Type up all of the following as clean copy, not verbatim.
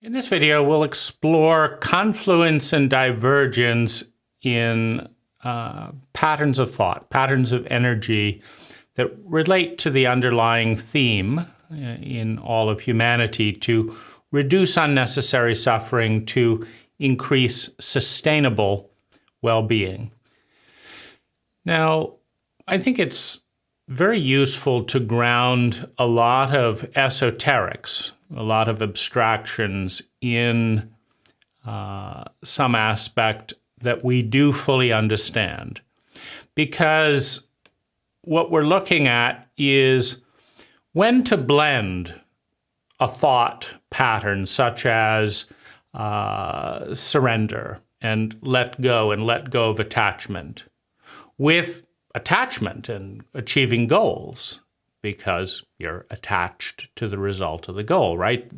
In this video, we'll explore confluence and divergence in patterns of thought, patterns of energy that relate to the underlying theme in all of humanity to reduce unnecessary suffering, to increase sustainable well-being. Now, I think it's very useful to ground a lot of esoterics, a lot of abstractions in some aspect that we do fully understand. Because what we're looking at is when to blend a thought pattern such as surrender and let go of attachment with attachment and achieving goals, because you're attached to the result of the goal, right?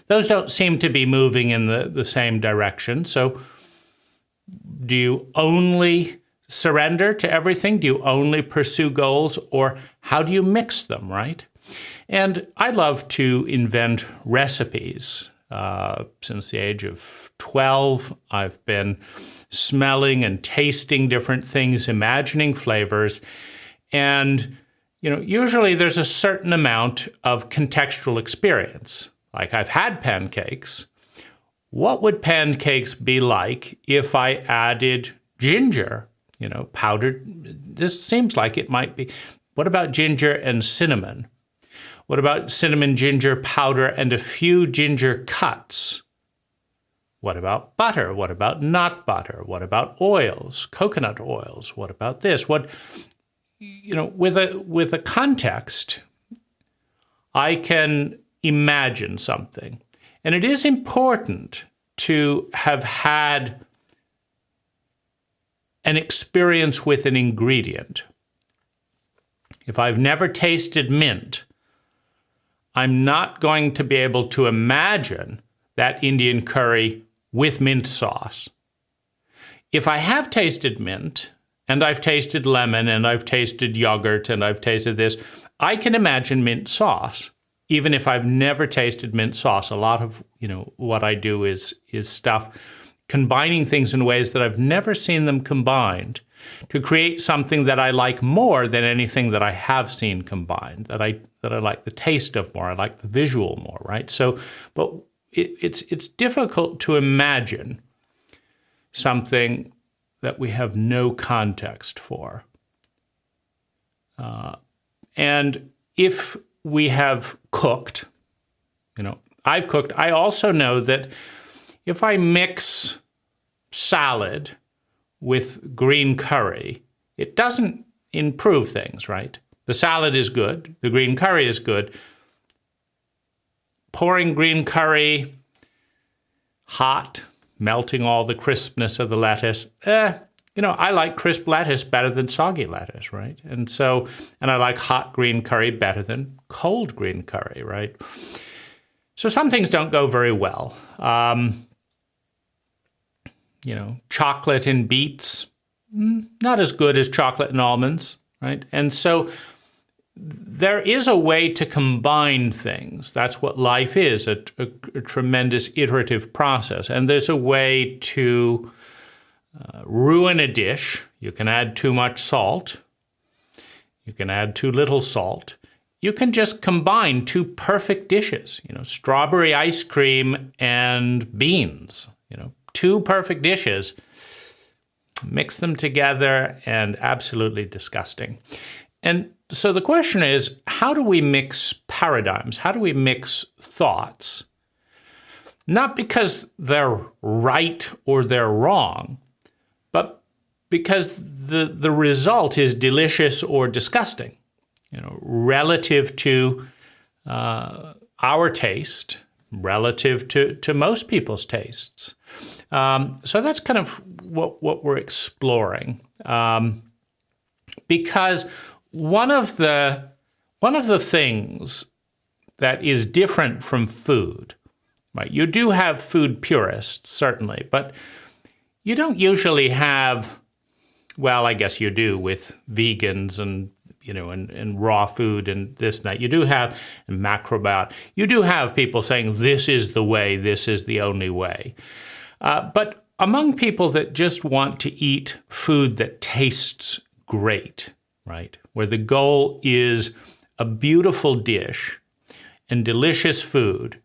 Those don't seem to be moving in the same direction. So do you only surrender to everything? Do you only pursue goals? Or how do you mix them, right? And I love to invent recipes. Since the age of 12, I've been smelling and tasting different things, imagining flavors. And usually there's a certain amount of contextual experience. Like, I've had pancakes. What would pancakes be like if I added ginger, powdered? This seems like it might be. What about ginger and cinnamon? What about cinnamon, ginger powder, and a few ginger cuts? What about butter? What about nut butter? What about oils, coconut oils? What about this? With a context, I can imagine something. And it is important to have had an experience with an ingredient. If I've never tasted mint, I'm not going to be able to imagine that Indian curry with mint sauce. If I have tasted mint, and I've tasted lemon, and I've tasted yogurt, and I've tasted this, I can imagine mint sauce, even if I've never tasted mint sauce. A lot of what I do is stuff combining things in ways that I've never seen them combined to create something that I like more than anything that I have seen combined, that I like the taste of more, I like the visual more, right? So, but it's difficult to imagine something that we have no context for. And if we have cooked, I've cooked, I also know that if I mix salad with green curry, it doesn't improve things, right? The salad is good, the green curry is good. Pouring green curry hot, melting all the crispness of the lettuce, I like crisp lettuce better than soggy lettuce, right? And I like hot green curry better than cold green curry, right? So some things don't go very well. Chocolate and beets, not as good as chocolate and almonds, right? And so there is a way to combine things. That's what life is, a tremendous iterative process. And there's a way to ruin a dish. You can add too much salt. You can add too little salt. You can just combine two perfect dishes, strawberry ice cream and beans, two perfect dishes. Mix them together and absolutely disgusting. And so the question is, how do we mix paradigms? How do we mix thoughts? Not because they're right or they're wrong, but because the result is delicious or disgusting, relative to our taste, relative to most people's tastes. So that's kind of what we're exploring. Because one of the things that is different from food, right? You do have food purists, certainly, but you don't usually have, well, I guess you do with vegans and and raw food and this and that. You do have and macrobiota. You do have people saying this is the way, this is the only way. But among people that just want to eat food that tastes great, right, where the goal is a beautiful dish and delicious food,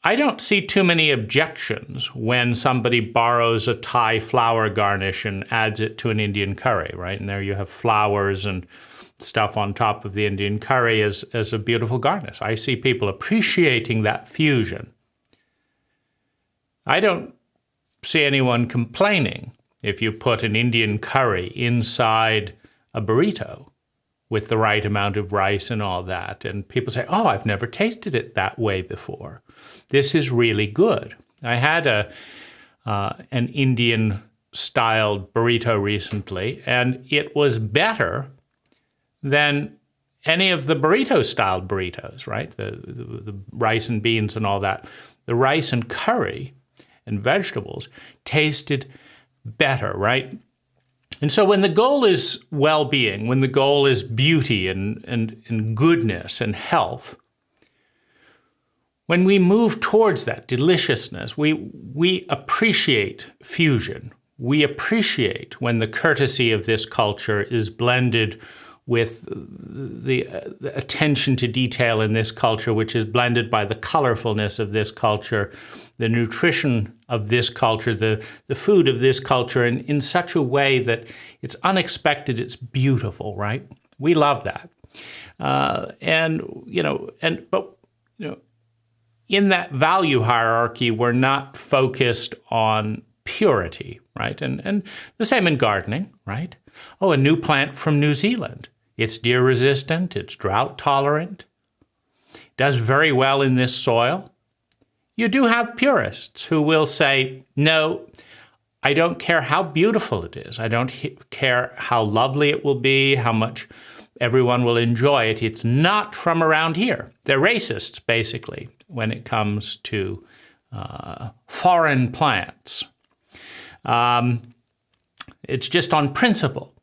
I don't see too many objections when somebody borrows a Thai flower garnish and adds it to an Indian curry, right? And there you have flowers and stuff on top of the Indian curry as a beautiful garnish. I see people appreciating that fusion. I don't see anyone complaining if you put an Indian curry inside a burrito with the right amount of rice and all that. And people say, oh, I've never tasted it that way before. This is really good. I had an Indian-styled burrito recently, and it was better than any of the burrito-styled burritos, right? The rice and beans and all that. The rice and curry and vegetables tasted better, right? And so when the goal is well-being, when the goal is beauty and goodness and health, when we move towards that deliciousness, we appreciate fusion. We appreciate when the courtesy of this culture is blended with the attention to detail in this culture, which is blended by the colorfulness of this culture, the nutrition of this culture, the food of this culture, in such a way that it's unexpected, it's beautiful, right? We love that. In that value hierarchy, we're not focused on purity, right? And the same in gardening, right? Oh, a new plant from New Zealand. It's deer resistant, it's drought tolerant, does very well in this soil. You do have purists who will say, no, I don't care how beautiful it is. I don't care how lovely it will be, how much everyone will enjoy it. It's not from around here. They're racists, basically, when it comes to foreign plants. It's just on principle.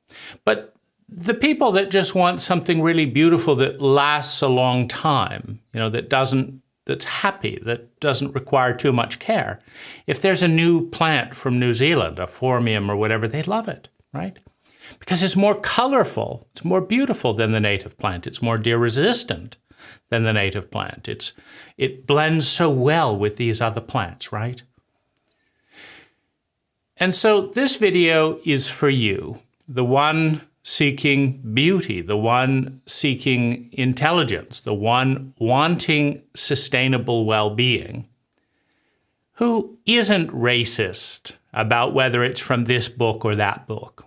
But the people that just want something really beautiful that lasts a long time, that's happy, that doesn't require too much care. If there's a new plant from New Zealand, a phormium or whatever, they love it, right? Because it's more colorful, it's more beautiful than the native plant, it's more deer resistant than the native plant. It blends so well with these other plants, right? And so this video is for you, the one seeking beauty, the one seeking intelligence, the one wanting sustainable well-being, who isn't racist about whether it's from this book or that book,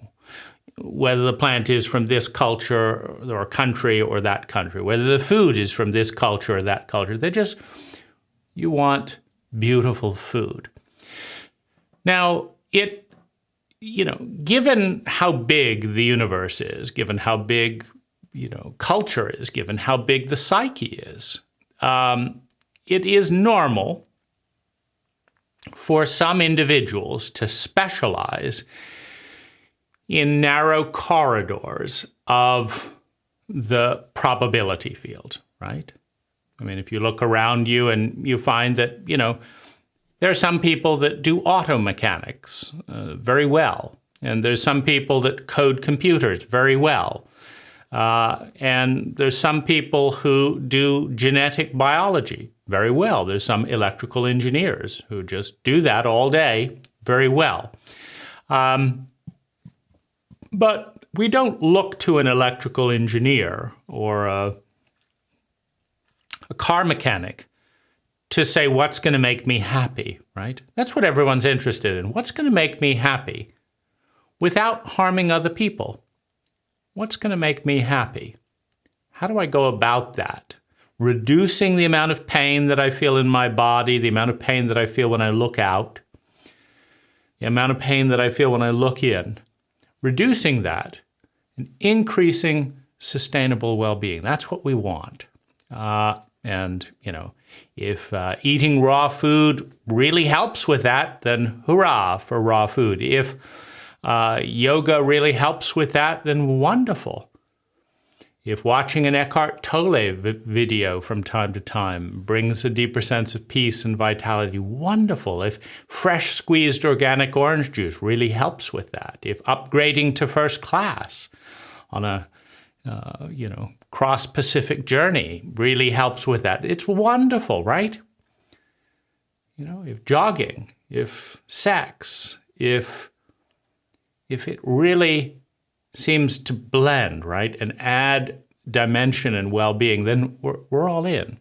whether the plant is from this culture or country or that country, whether the food is from this culture or that culture. You want beautiful food. Now, given how big the universe is, given how big, culture is, given how big the psyche is, it is normal for some individuals to specialize in narrow corridors of the probability field, right? I mean, if you look around you and you find that, there are some people that do auto mechanics very well, and there's some people that code computers very well, and there's some people who do genetic biology very well. There's some electrical engineers who just do that all day very well. But we don't look to an electrical engineer or a car mechanic to say what's going to make me happy, right? That's what everyone's interested in. What's going to make me happy without harming other people? What's going to make me happy? How do I go about that? Reducing the amount of pain that I feel in my body, the amount of pain that I feel when I look out, the amount of pain that I feel when I look in. Reducing that and increasing sustainable well-being. That's what we want. If eating raw food really helps with that, then hurrah for raw food. If yoga really helps with that, then wonderful. If watching an Eckhart Tolle video from time to time brings a deeper sense of peace and vitality, wonderful. If fresh squeezed organic orange juice really helps with that. If upgrading to first class on a cross-Pacific journey really helps with that, it's wonderful, right? If jogging, if sex, if it really seems to blend, right, and add dimension and well-being, then we're all in.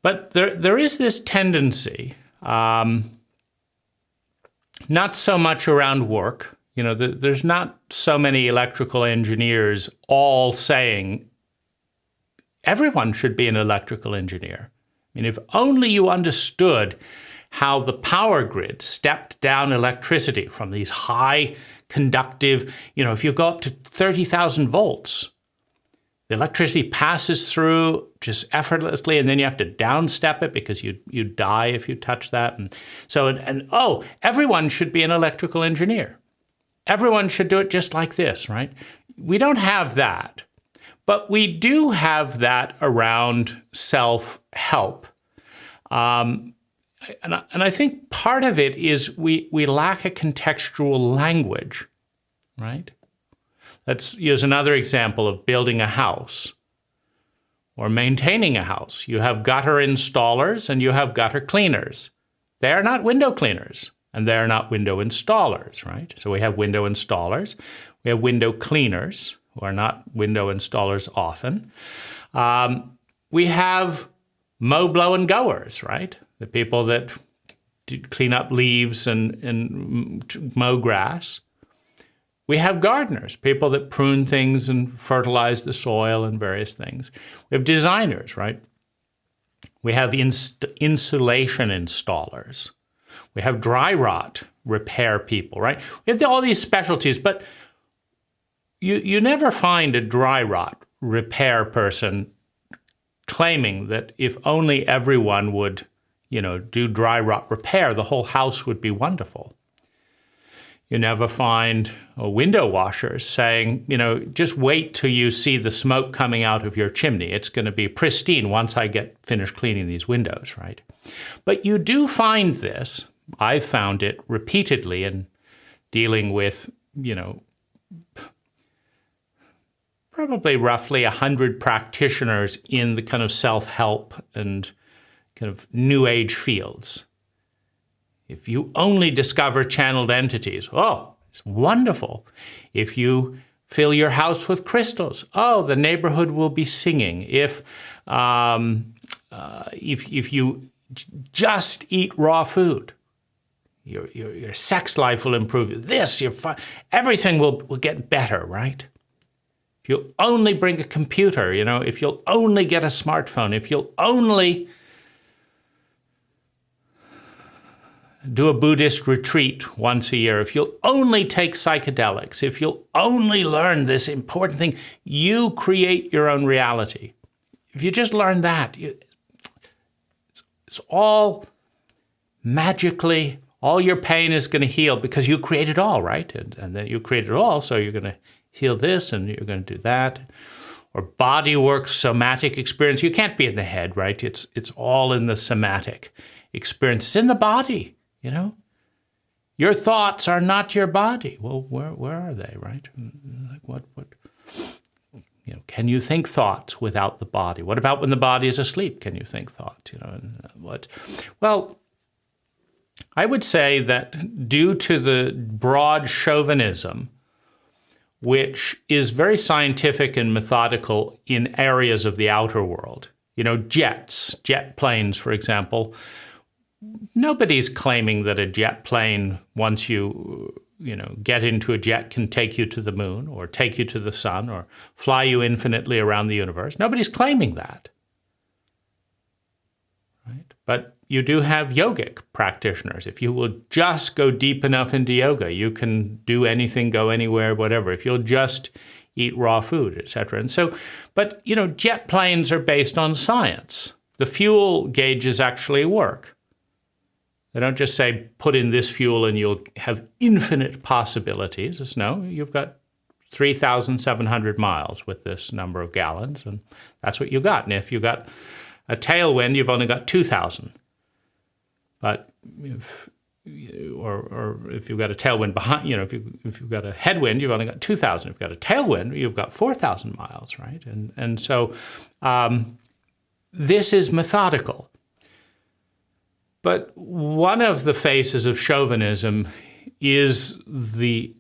But there is this tendency, not so much around work. There's not so many electrical engineers all saying everyone should be an electrical engineer. I mean, if only you understood how the power grid stepped down electricity from these high conductive, if you go up to 30,000 volts, the electricity passes through just effortlessly, and then you have to downstep it because you die if you touch that. And so, everyone should be an electrical engineer. Everyone should do it just like this, right? We don't have that, but we do have that around self-help. And I think part of it is we lack a contextual language, right? Let's use another example of building a house or maintaining a house. You have gutter installers and you have gutter cleaners. They are not window cleaners and they are not window installers, right? So we have window installers. We have window cleaners who are not window installers often. We have mow, blow, and goers, right? The people that clean up leaves and mow grass. We have gardeners, people that prune things and fertilize the soil and various things. We have designers, right? We have insulation installers. We have dry rot repair people, right? We have all these specialties, but you never find a dry rot repair person claiming that if only everyone would do dry rot repair, the whole house would be wonderful. You never find window washers saying, just wait till you see the smoke coming out of your chimney. It's going to be pristine once I get finished cleaning these windows, right? But you do find this. I've found it repeatedly in dealing with, probably roughly 100 practitioners in the kind of self-help and kind of new age fields. If you only discover channeled entities, it's wonderful. If you fill your house with crystals, the neighborhood will be singing. If you just eat raw food, your sex life will improve. Everything will get better, right? If you'll only bring a computer, if you'll only get a smartphone, if you'll only do a Buddhist retreat once a year, if you'll only take psychedelics, if you'll only learn this important thing, you create your own reality. If you just learn that, it's all magically, all your pain is going to heal because you create it all, right? And then you create it all, so you're going to heal this and you're going to do that. Or body work, somatic experience. You can't be in the head, right? It's all in the somatic experience. It's in the body. Your thoughts are not your body. Well, where are they, right? Like what? Can you think thoughts without the body? What about when the body is asleep? Can you think thoughts? What? Well, I would say that due to the broad chauvinism, which is very scientific and methodical in areas of the outer world, jet planes, for example. Nobody's claiming that a jet plane, once you get into a jet, can take you to the moon or take you to the sun or fly you infinitely around the universe. Nobody's claiming that, right? But you do have yogic practitioners. If you will just go deep enough into yoga, you can do anything, go anywhere, whatever. If you'll just eat raw food, etc. And so, but jet planes are based on science. The fuel gauges actually work. They don't just say, put in this fuel and you'll have infinite possibilities. It's no, you've got 3,700 miles with this number of gallons, and that's what you got. And if you got a tailwind, you've only got 2,000. But if you've got a tailwind behind, if you've got a headwind, you've only got 2,000. If you've got a tailwind, you've got 4,000 miles, right? And so this is methodical. But one of the faces of chauvinism is the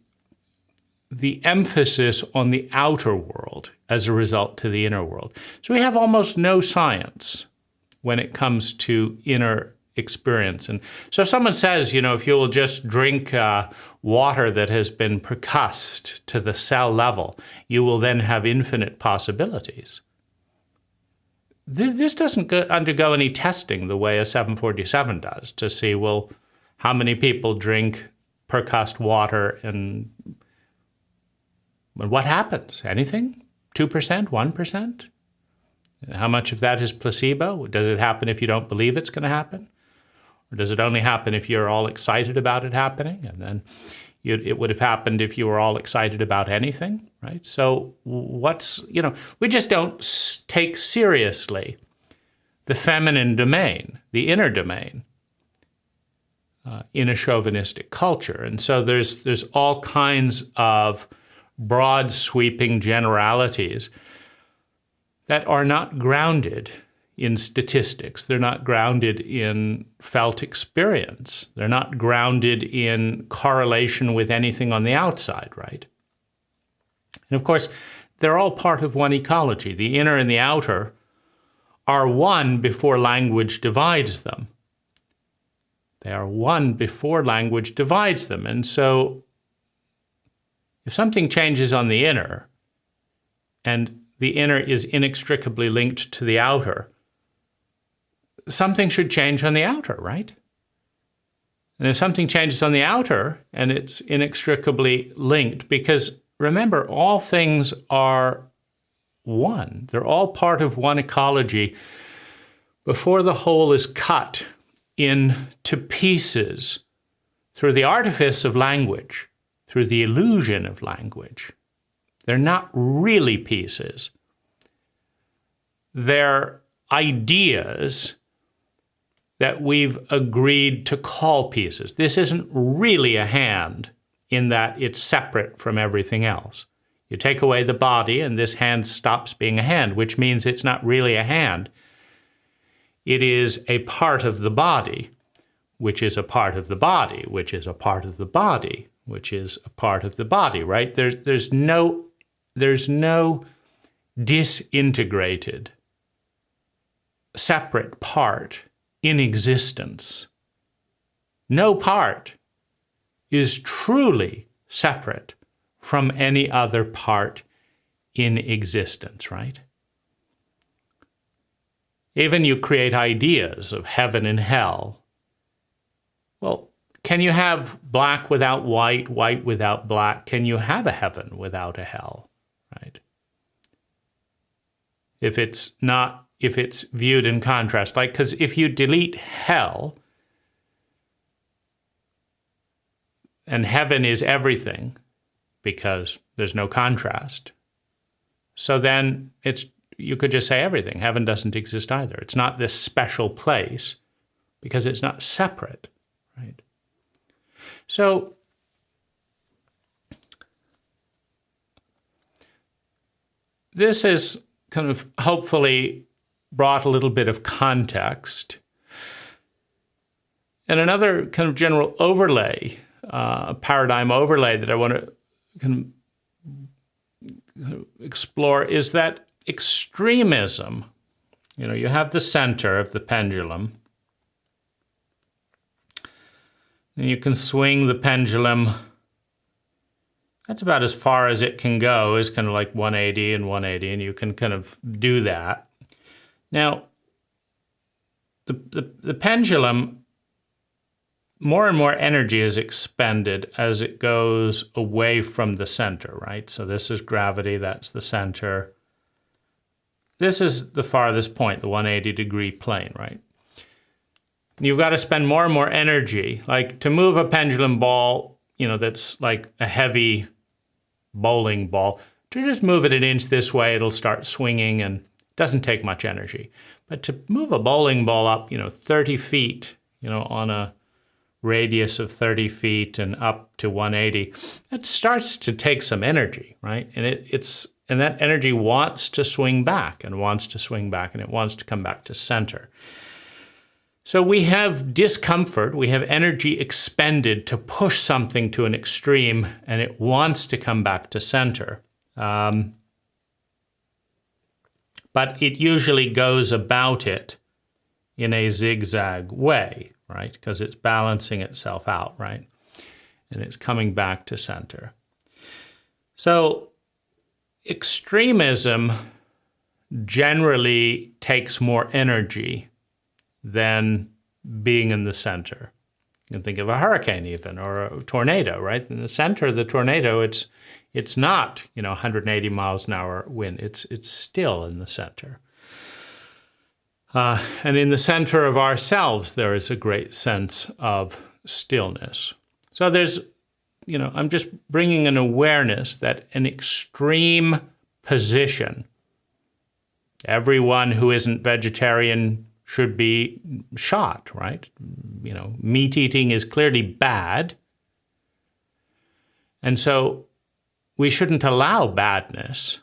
emphasis on the outer world as a result to the inner world. So we have almost no science when it comes to inner experience. And so if someone says, if you will just drink water that has been percussed to the cell level, you will then have infinite possibilities. This doesn't undergo any testing the way a 747 does to see, well, how many people drink percussed water and what happens? Anything? 2%? 1%? How much of that is placebo? Does it happen if you don't believe it's going to happen? Or does it only happen if you're all excited about it happening? And then it would have happened if you were all excited about anything, right? So we just don't take seriously the feminine domain, the inner domain, in a chauvinistic culture. And so there's all kinds of broad sweeping generalities that are not grounded in statistics. They're not grounded in felt experience. They're not grounded in correlation with anything on the outside, right? And of course, they're all part of one ecology. The inner and the outer are one before language divides them. They are one before language divides them. And so if something changes on the inner, and the inner is inextricably linked to the outer, something should change on the outer, right? And if something changes on the outer and it's inextricably linked, because remember, all things are one. They're all part of one ecology before the whole is cut into pieces through the artifice of language, through the illusion of language. They're not really pieces. They're ideas that we've agreed to call pieces. This isn't really a hand in that it's separate from everything else. You take away the body and this hand stops being a hand, which means it's not really a hand. It is a part of the body, which is a part of the body, which is a part of the body, which is a part of the body, right? There's no disintegrated, separate part in existence. No part is truly separate from any other part in existence, right? Even you create ideas of heaven and hell. Well, can you have black without white, white without black? Can you have a heaven without a hell, right? If it's viewed in contrast, because if you delete hell, and heaven is everything, because there's no contrast, so then you could just say everything. Heaven doesn't exist either. It's not this special place because it's not separate, right? So this is kind of hopefully brought a little bit of context. And another kind of general overlay, paradigm overlay that I want to kind of explore is that extremism, you have the center of the pendulum, and you can swing the pendulum. That's about as far as it can go, is kind of like 180 and 180, and you can kind of do that. Now, the pendulum, more and more energy is expended as it goes away from the center, right? So this is gravity, that's the center. This is the farthest point, the 180-degree plane, right? you've got to spend more and more energy. Like to move a pendulum ball, that's like a heavy bowling ball, to just move it an inch this way, it'll start swinging and it doesn't take much energy. But to move a bowling ball up, 30 feet, on a radius of 30 feet and up to 180, it starts to take some energy, right? And and that energy wants to swing back and wants to swing back, and it wants to come back to center. So we have discomfort, we have energy expended to push something to an extreme, and it wants to come back to center. But it usually goes about it in a zigzag way, right? Because it's balancing itself out, right? And it's coming back to center. So extremism generally takes more energy than being in the center. You can think of a hurricane even, or a tornado, right? In the center of the tornado, it's not, 180 miles an hour wind. It's still in the center. And in the center of ourselves, there is a great sense of stillness. So there's, I'm just bringing an awareness that an extreme position, everyone who isn't vegetarian should be shot, right? Meat eating is clearly bad. And so we shouldn't allow badness.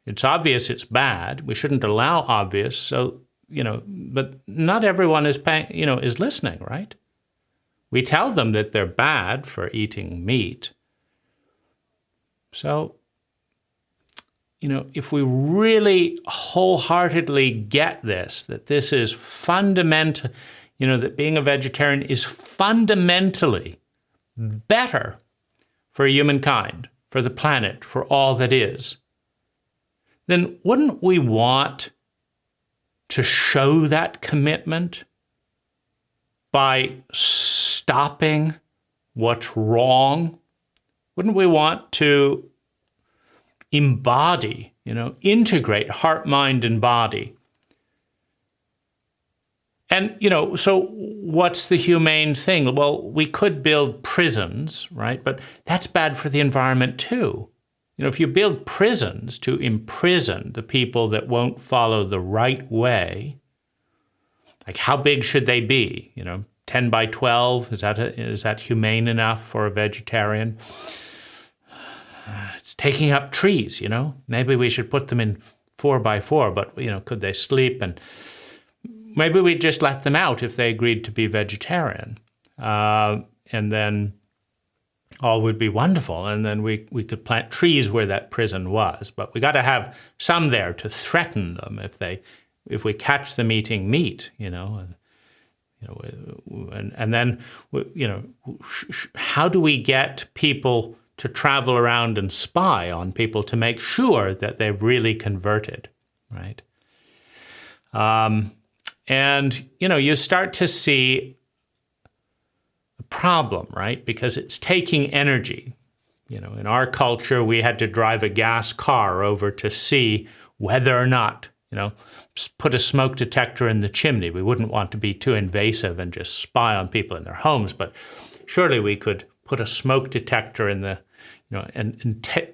It's obvious it's bad. We shouldn't allow obvious. So, but not everyone is is listening, right? We tell them that they're bad for eating meat. So, if we really wholeheartedly get this, that this is fundamental, that being a vegetarian is fundamentally better for humankind, for the planet, for all that is, then wouldn't we want to show that commitment by stopping what's wrong? Wouldn't we want to embody, integrate heart, mind, and body? And, so what's the humane thing? Well, we could build prisons, right? But that's bad for the environment too. If you build prisons to imprison the people that won't follow the right way, like how big should they be? 10 by 12, is that humane enough for a vegetarian? It's taking up trees, Maybe we should put them in 4 by 4, but, could they sleep? And maybe we'd just let them out if they agreed to be vegetarian. And then all would be wonderful. And then we could plant trees where that prison was. But we got to have some there to threaten them if we catch them eating meat, and then, how do we get people to travel around and spy on people to make sure that they've really converted, right? And, you start to see a problem, right? Because it's taking energy. In our culture, we had to drive a gas car over to see whether or not, put a smoke detector in the chimney. We wouldn't want to be too invasive and just spy on people in their homes, but surely we could put a smoke detector in the,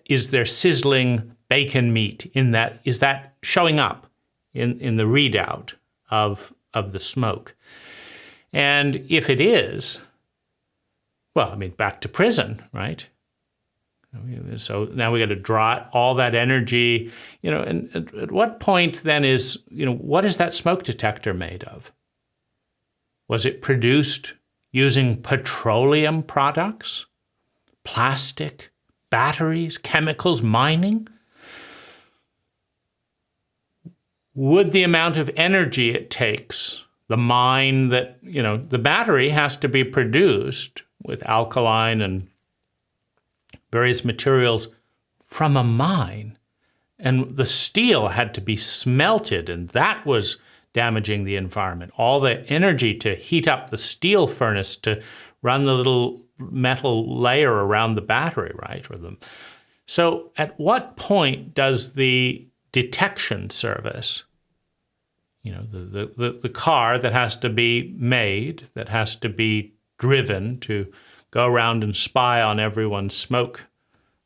is there sizzling bacon meat in that? Is that showing up in the readout of the smoke? And if it is, well, back to prison, right? So now we got to draw all that energy, and at what point then is, what is that smoke detector made of? Was it produced using petroleum products, plastic, batteries, chemicals, mining? Would the amount of energy it takes, the mine that, the battery has to be produced with alkaline and various materials from a mine, and the steel had to be smelted, and that was damaging the environment. All the energy to heat up the steel furnace to run the little metal layer around the battery, right? So at what point does the detection service, the car that has to be made, that has to be driven to go around and spy on everyone's smoke,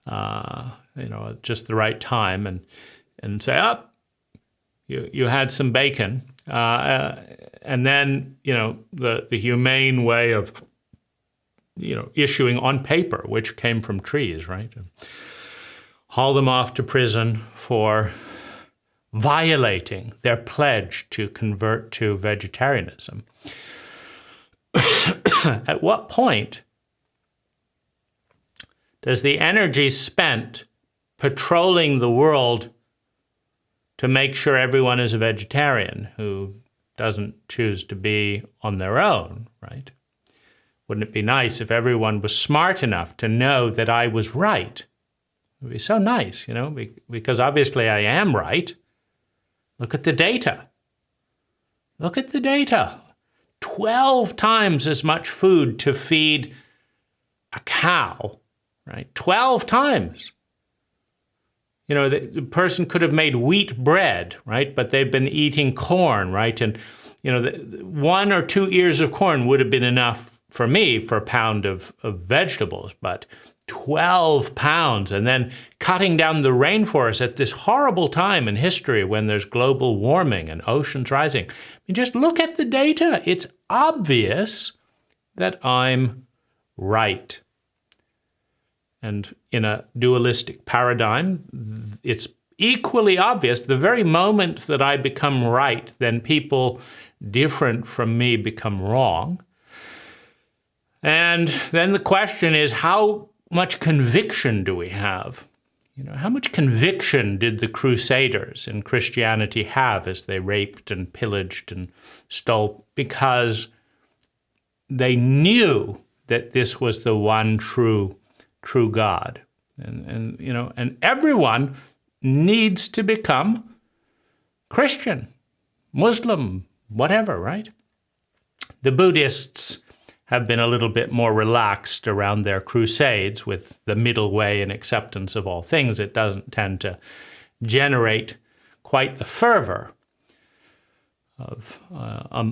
at just the right time, and say, oh, you had some bacon, and then the humane way of issuing on paper, which came from trees, right? And haul them off to prison for violating their pledge to convert to vegetarianism. At what point does the energy spent patrolling the world to make sure everyone is a vegetarian who doesn't choose to be on their own, right? Wouldn't it be nice if everyone was smart enough to know that I was right? It would be so nice, because obviously I am right. Look at the data. Look at the data. 12 times as much food to feed a cow, right? 12 times. The person could have made wheat bread, right? But they've been eating corn, right? And, 1 or 2 ears of corn would have been enough for me for a pound of vegetables, but 12 pounds, and then cutting down the rainforest at this horrible time in history when there's global warming and oceans rising. I mean, just look at the data. It's obvious that I'm right. And in a dualistic paradigm, it's equally obvious the very moment that I become right, then people different from me become wrong. And then the question is, how much conviction do we have? How much conviction did the Crusaders in Christianity have as they raped and pillaged and stole? Because they knew that this was the one true God. And everyone needs to become Christian, Muslim, whatever, right? The Buddhists have been a little bit more relaxed around their crusades with the middle way and acceptance of all things. It doesn't tend to generate quite the fervor of a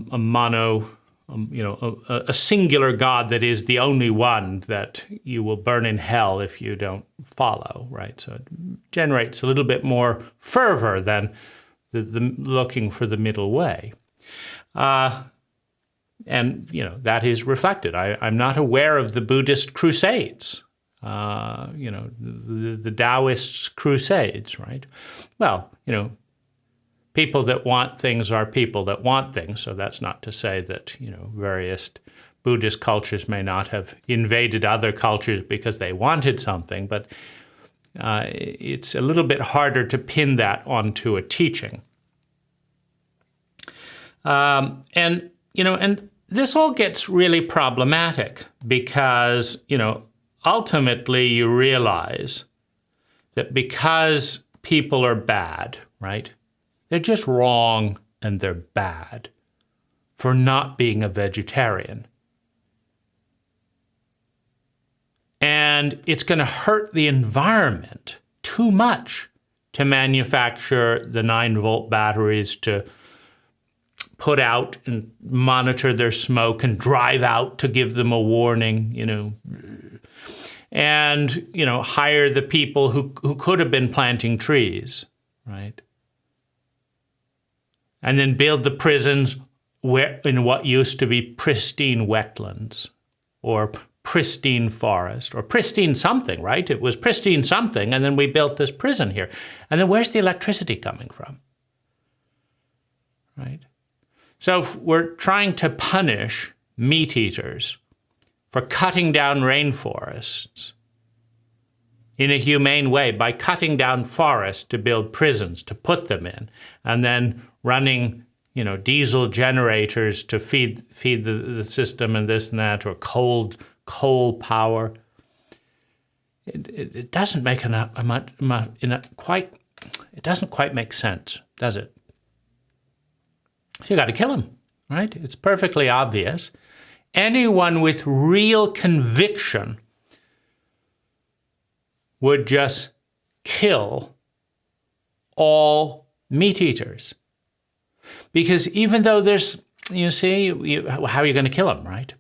singular God that is the only one that you will burn in hell if you don't follow, right? So it generates a little bit more fervor than the looking for the middle way. And, that is reflected. I'm not aware of the Buddhist crusades, the Taoists' crusades, right? Well, people that want things are people that want things. So that's not to say that, various Buddhist cultures may not have invaded other cultures because they wanted something, but it's a little bit harder to pin that onto a teaching. And this all gets really problematic because, ultimately you realize that because people are bad, right? They're just wrong and they're bad for not being a vegetarian. And it's going to hurt the environment too much to manufacture the 9-volt batteries to put out and monitor their smoke and drive out to give them a warning, and, hire the people who could have been planting trees, right? And then build the prisons in what used to be pristine wetlands or pristine forest or pristine something, right? It was pristine something, and then we built this prison here. And then where's the electricity coming from, right? So if we're trying to punish meat eaters for cutting down rainforests in a humane way by cutting down forests to build prisons, to put them in, and then running, diesel generators to feed the system and this and that, or coal power. It doesn't make it doesn't quite make sense, does it? So you got to kill him, right? It's perfectly obvious. Anyone with real conviction would just kill all meat eaters. Because even though there's, you see, how are you going to kill them, right?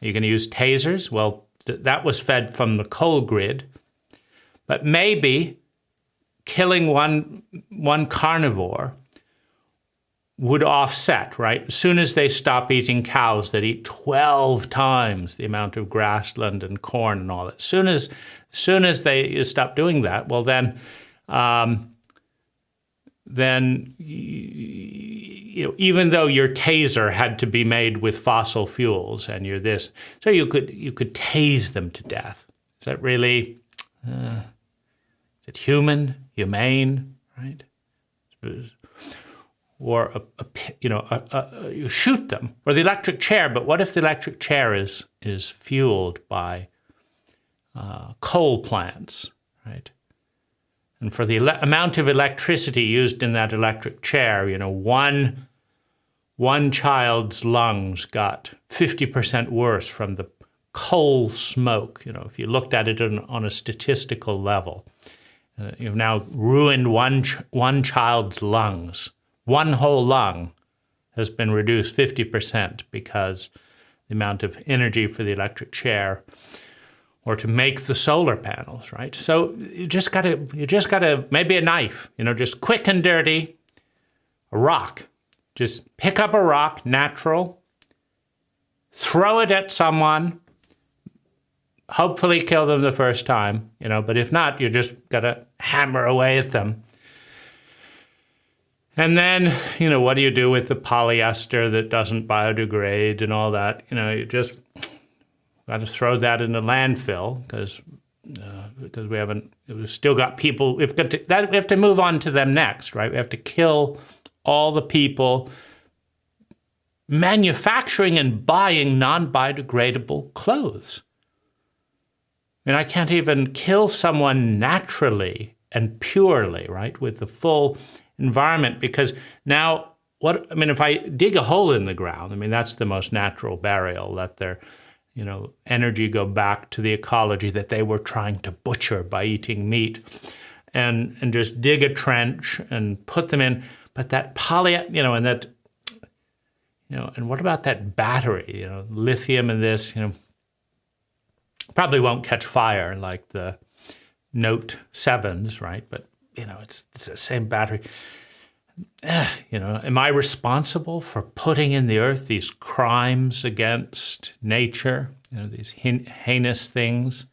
Are you going to use tasers? Well, that was fed from the coal grid. But maybe killing one carnivore would offset, right? As soon as they stop eating cows that eat 12 times the amount of grassland and corn and all that, as soon as they stop doing that, well, then even though your taser had to be made with fossil fuels and you're this, so you could tase them to death. Is that really, is it humane, right? Or you shoot them, or the electric chair. But what if the electric chair is fueled by coal plants, right? And for the amount of electricity used in that electric chair, one child's lungs got 50% worse from the coal smoke. If you looked at it on a statistical level, you've now ruined one child's lungs. One whole lung has been reduced 50% because the amount of energy for the electric chair, or to make the solar panels, right? So you just gotta maybe a knife, just quick and dirty, a rock. Just pick up a rock, natural, throw it at someone, hopefully kill them the first time, but if not, you just gotta hammer away at them. And then, what do you do with the polyester that doesn't biodegrade and all that? You just got to throw that in the landfill because we've still got people. We have to move on to them next, right? We have to kill all the people manufacturing and buying non-biodegradable clothes. I can't even kill someone naturally and purely, right, with the full environment, because now if I dig a hole in the ground, that's the most natural burial, let their energy go back to the ecology that they were trying to butcher by eating meat, and just dig a trench and put them in. But that and what about that battery, lithium and this, probably won't catch fire like the Note 7s, right? But it's the same battery. Am I responsible for putting in the earth these crimes against nature? These heinous things.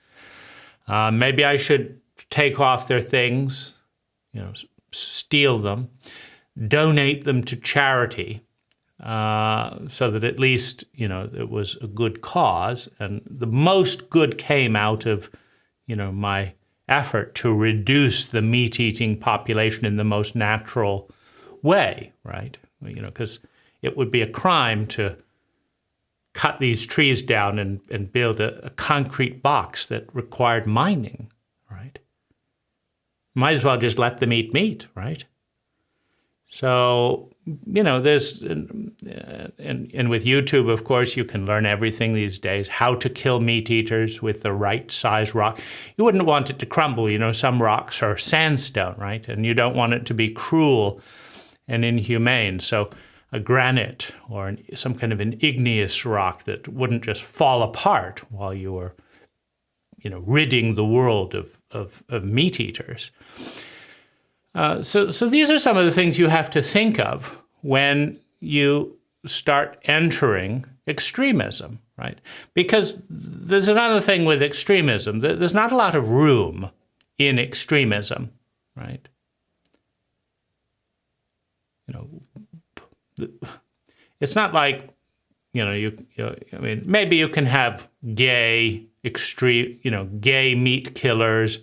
Maybe I should take off their things, steal them, donate them to charity, so that at least it was a good cause, and the most good came out of my effort to reduce the meat-eating population in the most natural way, right? Because it would be a crime to cut these trees down and build a concrete box that required mining, right? Might as well just let them eat meat, right? So, there's, and with YouTube, of course, you can learn everything these days, how to kill meat eaters with the right size rock. You wouldn't want it to crumble. Some rocks are sandstone, right? And you don't want it to be cruel and inhumane. So a granite or some kind of an igneous rock that wouldn't just fall apart while you were, ridding the world of meat eaters. So these are some of the things you have to think of when you start entering extremism, right? Because there's another thing with extremism. There's not a lot of room in extremism, right? It's not like, maybe you can have gay meat killers,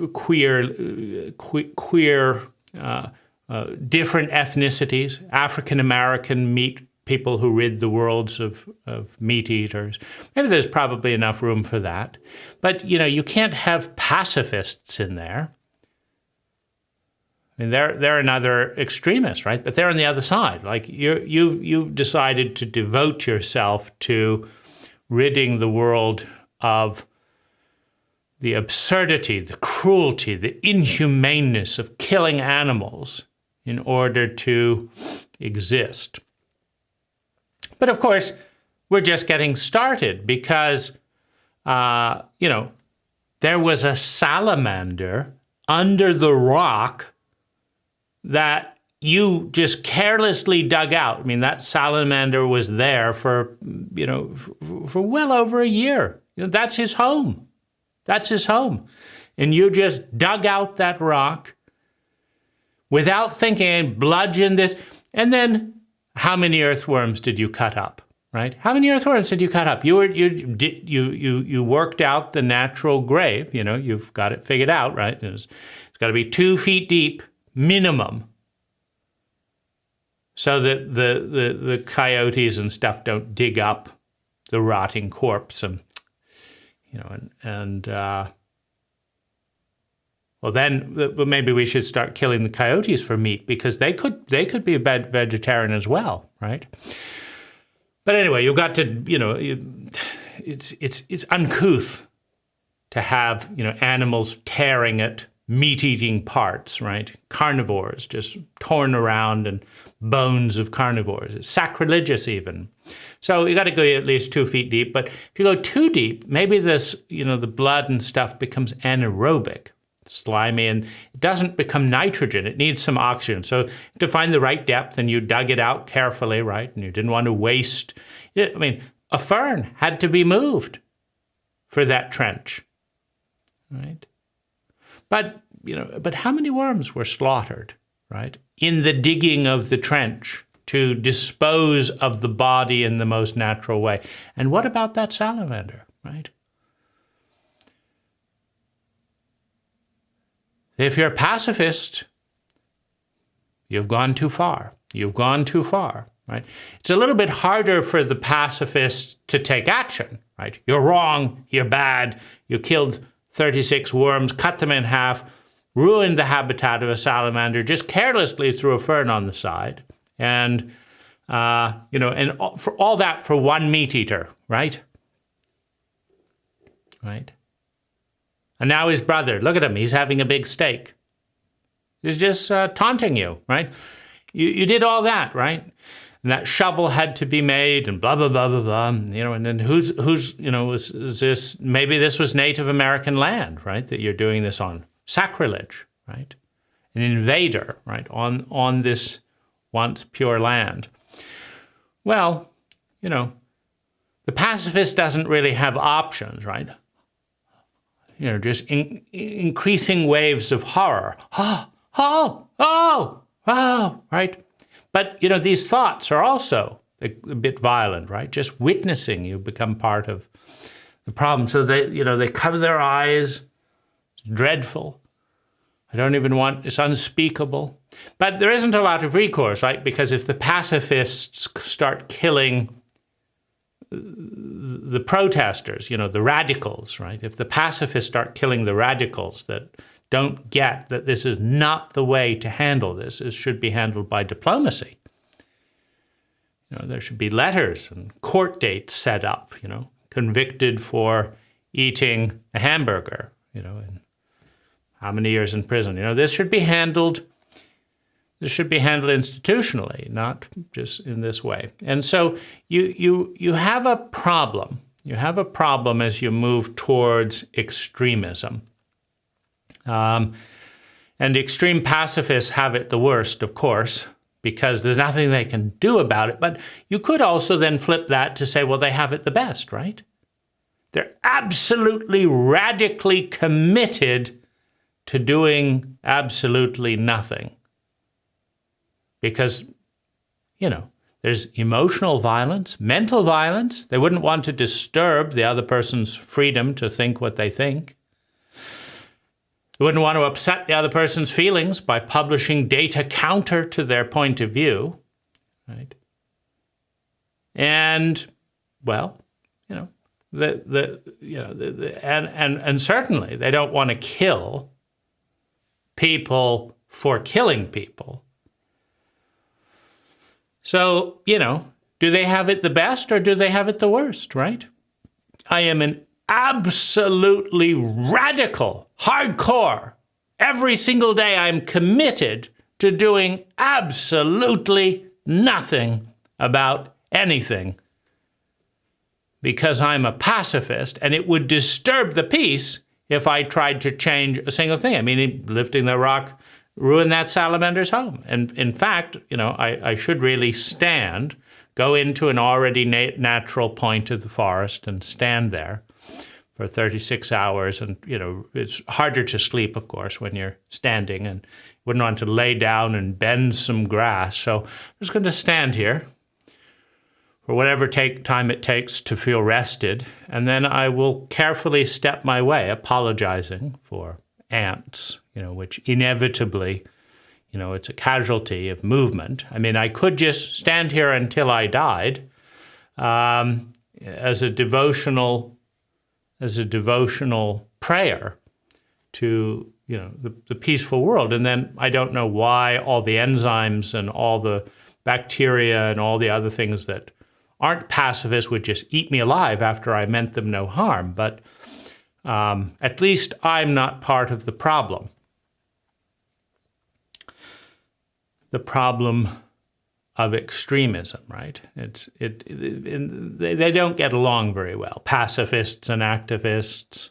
queer, different ethnicities, African-American meat people who rid the worlds of meat eaters. Maybe there's probably enough room for that. But, you can't have pacifists in there. They're another extremist, right? But they're on the other side. Like you've decided to devote yourself to ridding the world of the absurdity, the cruelty, the inhumaneness of killing animals in order to exist. But of course, we're just getting started because, there was a salamander under the rock that you just carelessly dug out. I mean, that salamander was there for well over a year. That's his home. That's his home. And you just dug out that rock without thinking, bludgeon this. And then how many earthworms did you cut up, right? How many earthworms did you cut up? You worked out the natural grave. You've got it figured out, right? It's got to be 2 feet deep minimum, so that the coyotes and stuff don't dig up the rotting corpse and then maybe we should start killing the coyotes for meat, because they could be a vegetarian as well, right? But anyway, you've got to it's uncouth to have animals tearing at meat-eating parts, right? Carnivores just torn around, and bones of carnivores. It's sacrilegious even. So you got to go at least 2 feet deep. But if you go too deep, maybe this, the blood and stuff becomes anaerobic, slimy, and it doesn't become nitrogen. It needs some oxygen. So to find the right depth, and you dug it out carefully, right? And you didn't want to waste. I mean, a fern had to be moved for that trench, right? But how many worms were slaughtered, right, in the digging of the trench to dispose of the body in the most natural way? And what about that salamander, right? If you're a pacifist, you've gone too far. You've gone too far, right? It's a little bit harder for the pacifists to take action, right? You're wrong, you're bad, you killed 36 worms, cut them in half, ruined the habitat of a salamander, just carelessly threw a fern on the side. And, and for all that for one meat eater, right? Right? And now his brother, look at him, he's having a big steak. He's just taunting you, right? You did all that, right? And that shovel had to be made, and blah, blah, blah, blah, blah. And then who's is this, maybe this was Native American land, right, that you're doing this on. Sacrilege, right? An invader, right, on this once pure land. Well, the pacifist doesn't really have options, right? Just increasing waves of horror. Oh, right? But, these thoughts are also a bit violent, right? Just witnessing you become part of the problem. So they cover their eyes. It's dreadful. It's unspeakable. But there isn't a lot of recourse, right? Because if the pacifists start killing the protesters, the radicals, right? If the pacifists start killing the radicals that don't get that this is not the way to handle this. It should be handled by diplomacy. There should be letters and court dates set up, convicted for eating a hamburger, and how many years in prison. This should be handled institutionally, not just in this way. And so you have a problem. You have a problem as you move towards extremism. And extreme pacifists have it the worst, of course, because there's nothing they can do about it. But you could also then flip that to say, well, they have it the best, right? They're absolutely radically committed to doing absolutely nothing. Because, there's emotional violence, mental violence. They wouldn't want to disturb the other person's freedom to think what they think. They wouldn't want to upset the other person's feelings by publishing data counter to their point of view, right? And, well, and certainly they don't want to kill people for killing people. So, do they have it the best or do they have it the worst, right? I am in absolutely radical, hardcore. Every single day I'm committed to doing absolutely nothing about anything because I'm a pacifist, and it would disturb the peace if I tried to change a single thing. I mean, lifting the rock ruined that salamander's home. And in fact, I should really stand, go into an already natural point of the forest and stand there for 36 hours. And, it's harder to sleep, of course, when you're standing, and wouldn't want to lay down and bend some grass. So I'm just going to stand here for whatever time it takes to feel rested. And then I will carefully step my way, apologizing for ants, which inevitably, it's a casualty of movement. I mean, I could just stand here until I died as a devotional prayer to the peaceful world. And then I don't know why all the enzymes and all the bacteria and all the other things that aren't pacifists would just eat me alive after I meant them no harm. But at least I'm not part of the problem. The problem of extremism, right? They don't get along very well. Pacifists and activists,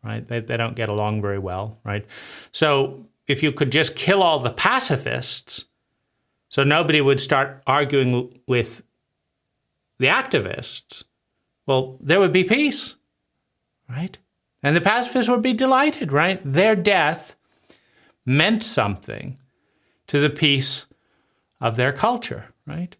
right? They don't get along very well, right? So if you could just kill all the pacifists, so nobody would start arguing with the activists, well, there would be peace, right? And the pacifists would be delighted, right? Their death meant something to the peace of their culture, right?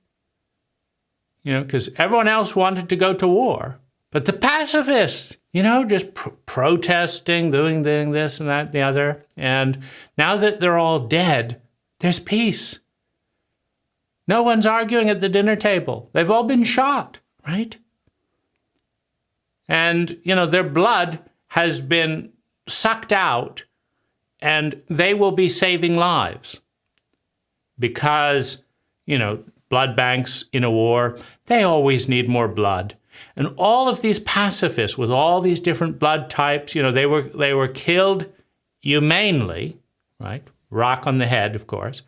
Because everyone else wanted to go to war, but the pacifists, just protesting, doing this and that and the other. And now that they're all dead, there's peace. No one's arguing at the dinner table. They've all been shot, right? And, their blood has been sucked out, and they will be saving lives because, blood banks in a war, they always need more blood. And all of these pacifists with all these different blood types, they were killed humanely, right? Rock on the head, of course.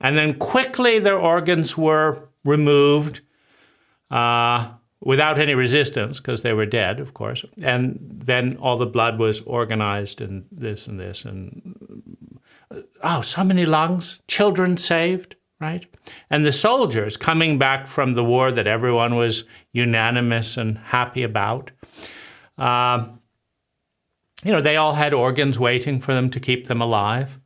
And then quickly their organs were removed without any resistance because they were dead, of course. And then all the blood was organized and this. And so many lungs, children saved, right? And the soldiers coming back from the war that everyone was unanimous and happy about, they all had organs waiting for them to keep them alive.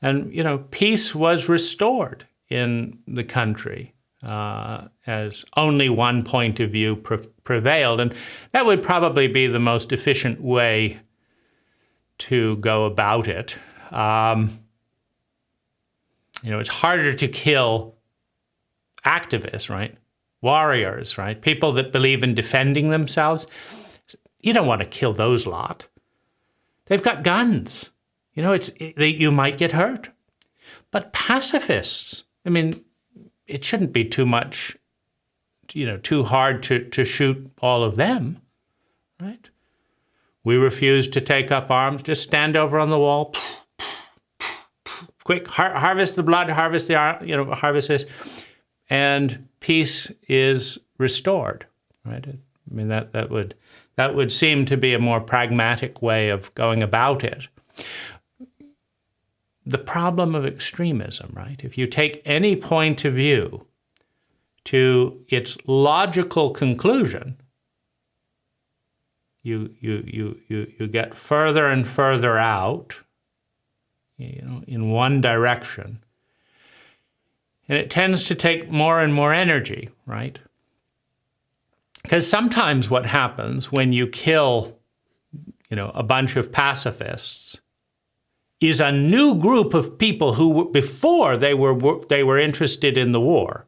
And, peace was restored in the country as only one point of view prevailed. And that would probably be the most efficient way to go about it. It's harder to kill activists, right? Warriors, right? People that believe in defending themselves. You don't want to kill those lot. They've got guns. You might get hurt. But pacifists, it shouldn't be too much, too hard to shoot all of them, right? We refuse to take up arms. Just stand over on the wall. Quick, harvest the blood, harvest harvest this, and peace is restored, right? That would seem to be a more pragmatic way of going about it. The problem of extremism, right? If you take any point of view to its logical conclusion, you get further and further out, in one direction. And it tends to take more and more energy, right? Because sometimes what happens when you kill, a bunch of pacifists is a new group of people who before they were interested in the war.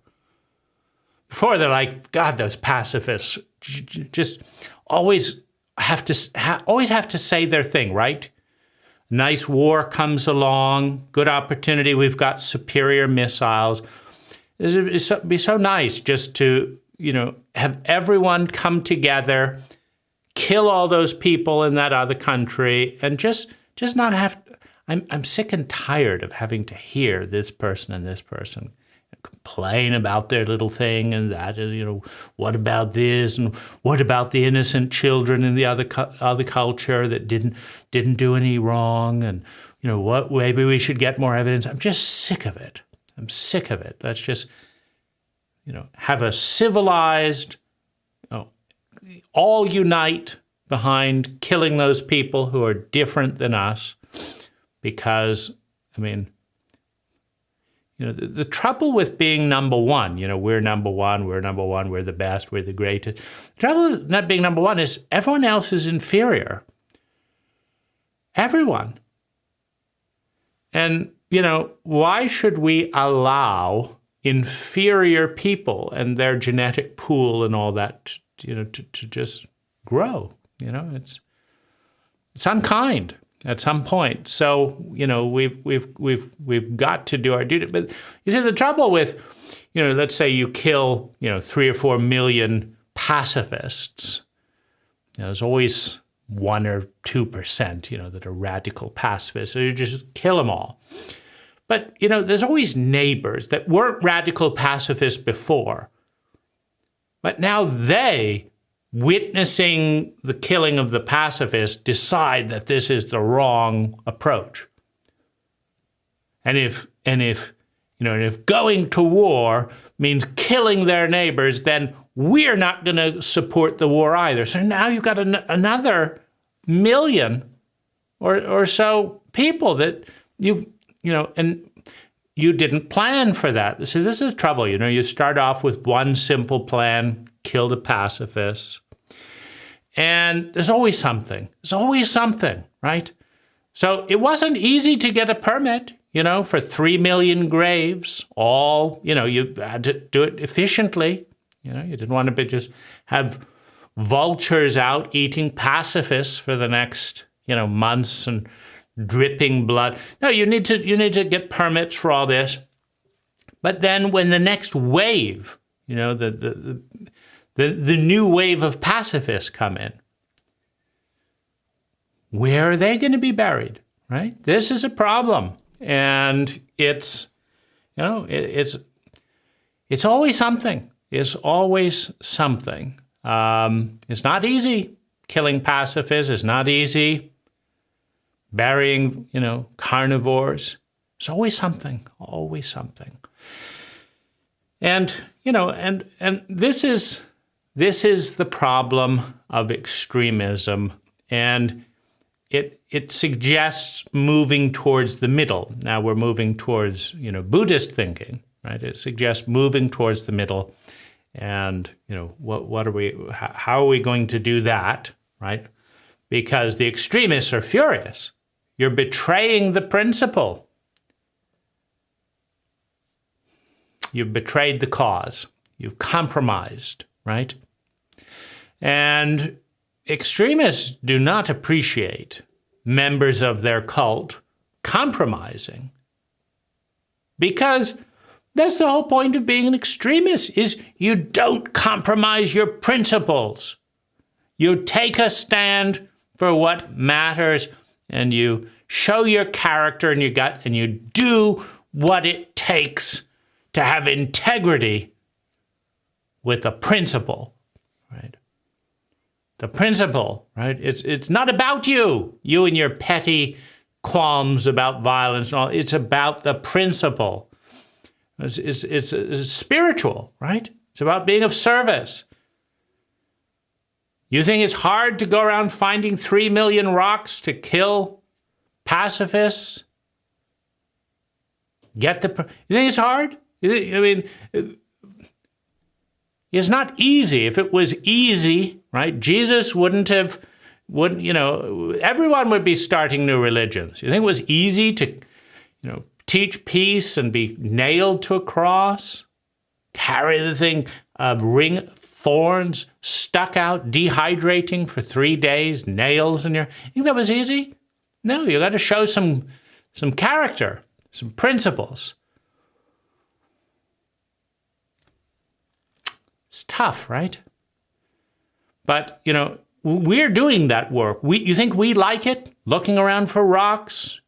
Before they're like, God, those pacifists just always have to say their thing, right? Nice war comes along, good opportunity. We've got superior missiles. It'd be so nice just to, have everyone come together, kill all those people in that other country and just not have. I'm sick and tired of having to hear this person and this person complain about their little thing and that, and, what about this and what about the innocent children in the other culture that didn't do any wrong, and what, maybe we should get more evidence. I'm just sick of it. I'm sick of it. Let's just have a civilized, all unite behind killing those people who are different than us, because the trouble with being number one, we're number one, we're the best, we're the greatest. The trouble with not being number one is everyone else is inferior. Everyone. And, why should we allow inferior people and their genetic pool and all that, to just grow? It's unkind at some point. So, we've got to do our duty. But you see, the trouble with, let's say you kill, 3 or 4 million pacifists. There's always 1 or 2%, that are radical pacifists. So you just kill them all. But, there's always neighbors that weren't radical pacifists before. But now they, witnessing the killing of the pacifists, decide that this is the wrong approach. And if going to war means killing their neighbors, then we're not going to support the war either. So now you've got another million or so people that and you didn't plan for that. So this is trouble. You start off with one simple plan: kill the pacifists. And there's always something. There's always something, right? So it wasn't easy to get a permit, for 3 million graves. All, you had to do it efficiently. You didn't want to just have vultures out eating pacifists for the next, months and dripping blood. No, you need to get permits for all this. But then when the next wave, the new wave of pacifists come in, where are they going to be buried, right? This is a problem. And it's always something. It's always something. It's not easy killing pacifists. It's not easy burying, carnivores. It's always something, always something. And, and this is the problem of extremism, and it suggests moving towards the middle. Now we're moving towards, Buddhist thinking, right? It suggests moving towards the middle, and how are we going to do that, right? Because the extremists are furious. You're betraying the principle. You've betrayed the cause. You've compromised, right? And extremists do not appreciate members of their cult compromising, because that's the whole point of being an extremist, is you don't compromise your principles. You take a stand for what matters, and you show your character and your gut, and you do what it takes to have integrity with a principle, right? The principle, right? It's not about you and your petty qualms about violence and all. It's about the principle. It's spiritual, right? It's about being of service. You think it's hard to go around finding 3 million rocks to kill pacifists? You think it's hard? It's not easy. If it was easy, right, Jesus wouldn't, everyone would be starting new religions. You think it was easy to, teach peace and be nailed to a cross? Carry the thing, ring thorns stuck out, dehydrating for 3 days, nails in your... You think that was easy? No, you got to show some character, some principles. It's tough, right? But, we're doing that work. You think we like it? Looking around for rocks,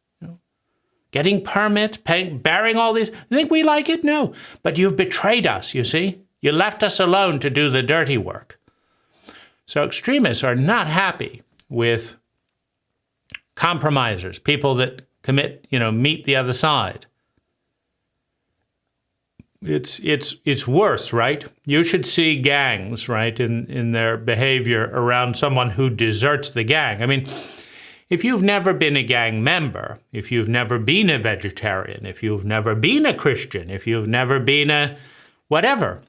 getting permits, burying all these. You think we like it? No. But you've betrayed us, you see? You left us alone to do the dirty work. So extremists are not happy with compromisers, people that meet the other side. It's worse, right? You should see gangs, right, in their behavior around someone who deserts the gang. I mean, if you've never been a gang member, if you've never been a vegetarian, if you've never been a Christian, if you've never been a whatever,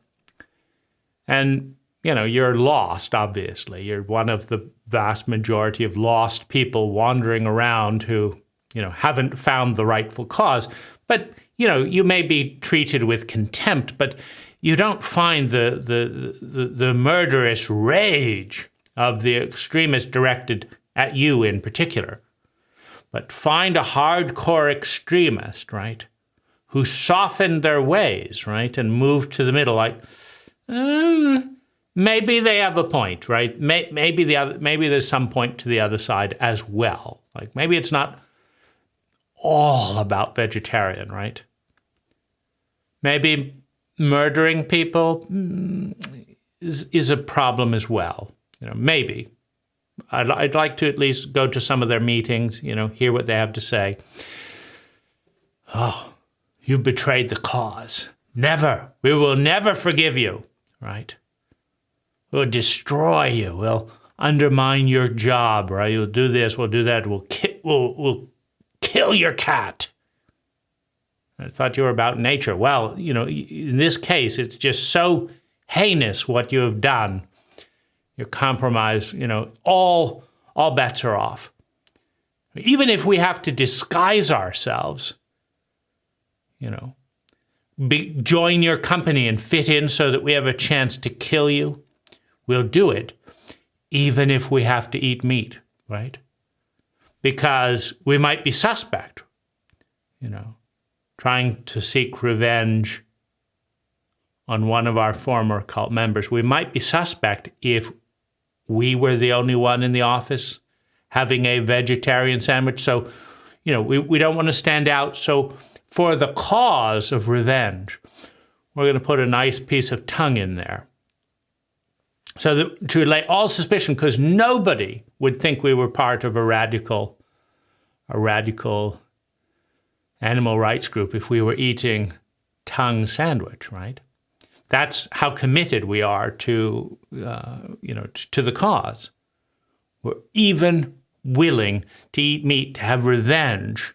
and you're lost, obviously. You're one of the vast majority of lost people wandering around who, haven't found the rightful cause. But, you may be treated with contempt, but you don't find the murderous rage of the extremist directed at you in particular. But find a hardcore extremist, right, who softened their ways, right, and moved to the middle, like, maybe they have a point, right? Maybe there's some point to the other side as well. Like maybe it's not all about vegetarian, right? Maybe murdering people is a problem as well. Maybe. I'd like to at least go to some of their meetings, hear what they have to say. Oh, you've betrayed the cause. Never. We will never forgive you, right? We'll destroy you. We'll undermine your job, right? You'll do this, we'll do that. We'll kill your cat. I thought you were about nature. Well, in this case, it's just so heinous what you have done. You're compromised, all bets are off. Even if we have to disguise ourselves, join your company and fit in so that we have a chance to kill you, we'll do it, even if we have to eat meat, right? Because we might be suspect, trying to seek revenge on one of our former cult members. We might be suspect if we were the only one in the office having a vegetarian sandwich. So, we don't want to stand out. So for the cause of revenge, we're going to put a nice piece of tongue in there. So that, to lay all suspicion, because nobody would think we were part of a radical animal rights group if we were eating tongue sandwich, right? That's how committed we are to the cause. We're even willing to eat meat, to have revenge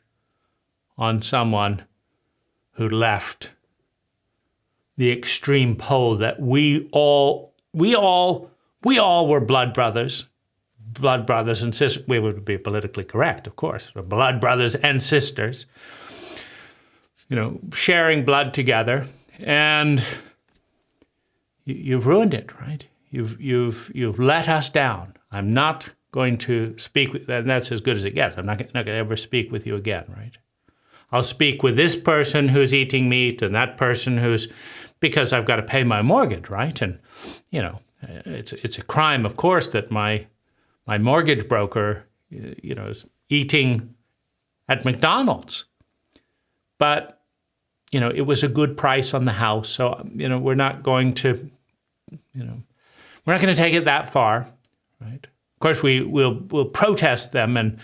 on someone who left the extreme pole that we all were blood brothers and sisters. We would be politically correct, of course. We're blood brothers and sisters, sharing blood together, and you've ruined it, right? You've let us down. I'm not going to speak with, and that's as good as it gets. I'm not going to ever speak with you again, right? I'll speak with this person who's eating meat and that person who's, because I've got to pay my mortgage, right? And it's a crime, of course, that my mortgage broker, is eating at McDonald's. But it was a good price on the house, so we're not going to, we're not going to take it that far, right? Of course, we'll protest them, and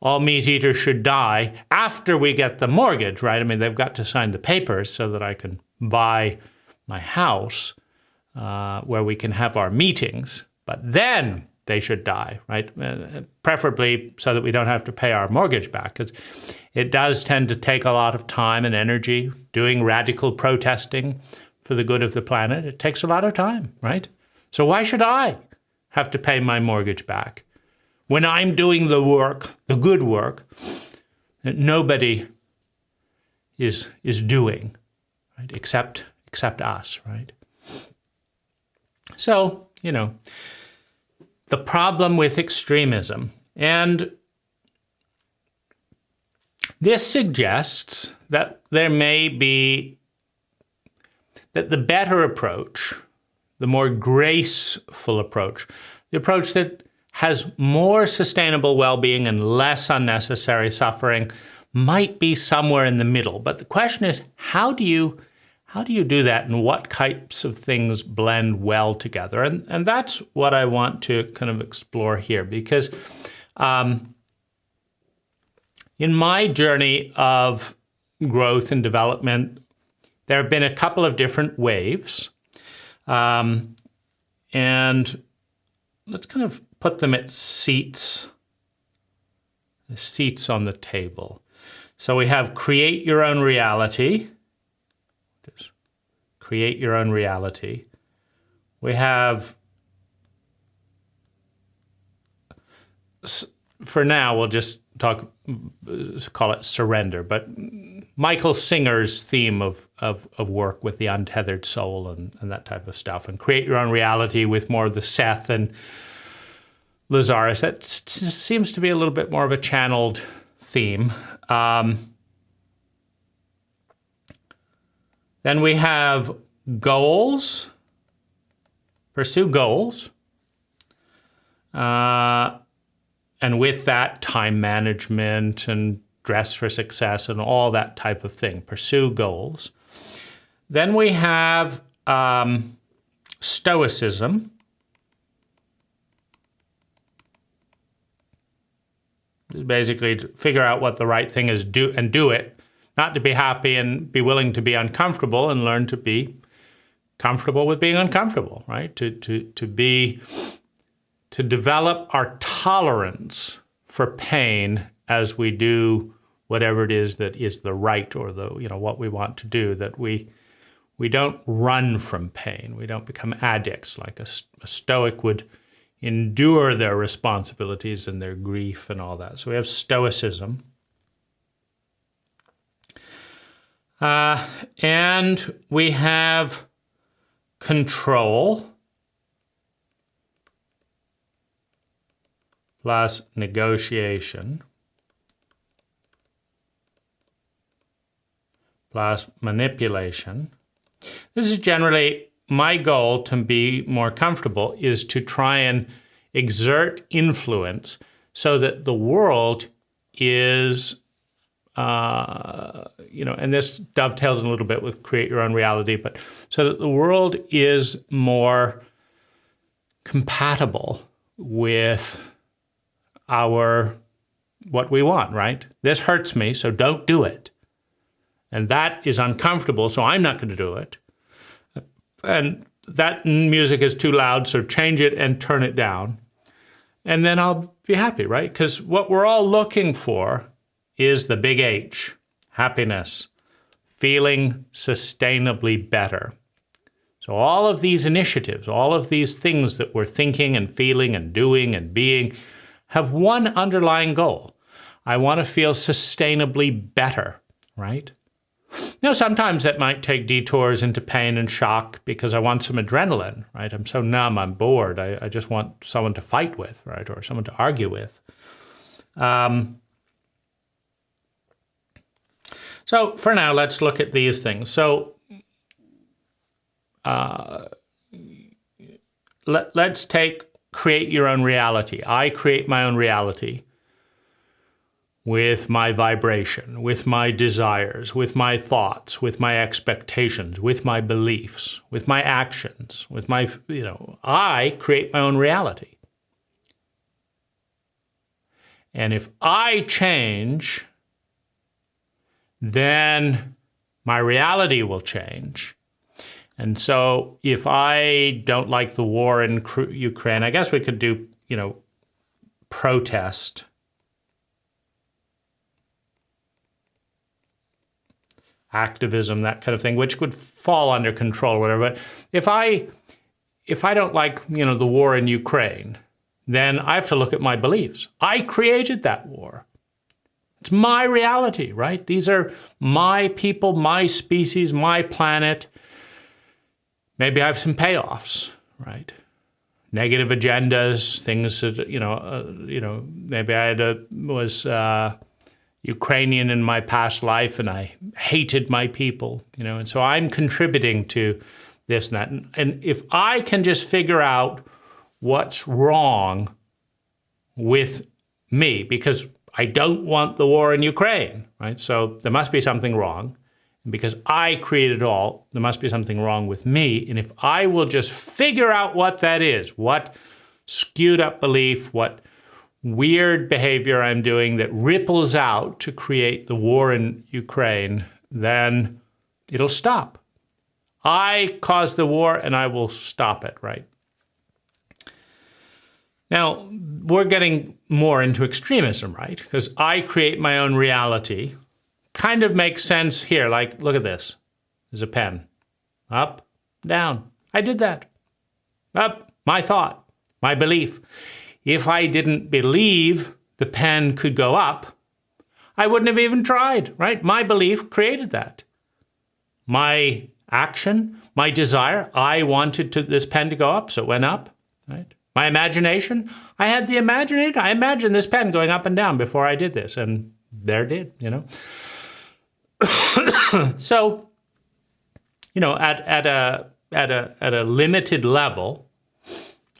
all meat eaters should die after we get the mortgage, right? I mean, they've got to sign the papers so that I can buy my house where we can have our meetings. But then they should die, right? Preferably so that we don't have to pay our mortgage back, because it does tend to take a lot of time and energy doing radical protesting for the good of the planet. It takes a lot of time, right? So why should I have to pay my mortgage back when I'm doing the work, the good work, that nobody is doing, right? Except us, right? So, the problem with extremism, and this suggests that there may be, that the better approach, the more graceful approach, the approach that has more sustainable well-being and less unnecessary suffering might be somewhere in the middle. But the question is, how do you do that, and what types of things blend well together? And that's what I want to kind of explore here, because in my journey of growth and development, there have been a couple of different waves. And let's kind of put them at seats on the table. So we have create your own reality. Just create your own reality. We have, for now, we'll just call it surrender, but Michael Singer's theme of work with the untethered soul and that type of stuff, and create your own reality with more of the Seth and Lazarus. That seems to be a little bit more of a channeled theme. Then we have goals. Pursue goals. And with that, time management and dress for success and all that type of thing. Pursue goals. Then we have stoicism. Basically, to figure out what the right thing is, do it. Not to be happy and be willing to be uncomfortable, and learn to be comfortable with being uncomfortable, right? To develop our tolerance for pain as we do whatever it is that is the right, or what we want to do, that we don't run from pain. We don't become addicts like a Stoic would endure their responsibilities and their grief and all that. So we have stoicism. And we have control plus negotiation plus manipulation. This is generally my goal. To be more comfortable is to try and exert influence so that the world is, and this dovetails a little bit with create your own reality, but so that the world is more compatible with what we want, right? This hurts me, so don't do it. And that is uncomfortable, so I'm not going to do it. And that music is too loud, so change it and turn it down. And then I'll be happy, right? Because what we're all looking for is the big H, happiness, feeling sustainably better. So all of these initiatives, all of these things that we're thinking and feeling and doing and being have one underlying goal. I want to feel sustainably better, right? Now, sometimes that might take detours into pain and shock because I want some adrenaline, right? I'm so numb, I'm bored. I just want someone to fight with, right? Or someone to argue with. So for now, let's look at these things. So let's create your own reality. I create my own reality with my vibration, with my desires, with my thoughts, with my expectations, with my beliefs, with my actions, with my, I create my own reality. And if I change, then my reality will change. And so if I don't like the war in Ukraine, I guess we could do, protest. Activism, that kind of thing, which would fall under control or whatever. But if I don't like, the war in Ukraine, then I have to look at my beliefs. I created that war. It's my reality, right? These are my people, my species, my planet. Maybe I have some payoffs, right? Negative agendas, things that, maybe I was Ukrainian in my past life and I hated my people, and so I'm contributing to this and that. And if I can just figure out what's wrong with me because I don't want the war in Ukraine, right? So there must be something wrong. And because I created it all, there must be something wrong with me. And if I will just figure out what that is, what skewed up belief, what weird behavior I'm doing that ripples out to create the war in Ukraine, then it'll stop. I caused the war and I will stop it, right? Now, we're getting more into extremism, right? Because I create my own reality. Kind of makes sense here. Like, look at this. There's a pen. Up, down. I did that. Up, my thought, my belief. If I didn't believe the pen could go up, I wouldn't have even tried, right? My belief created that. My action, my desire, I wanted this pen to go up, so it went up, right? My imagination, I had the imagination. I imagined this pen going up and down before I did this, and there it did, you know. So, you know, at a limited level,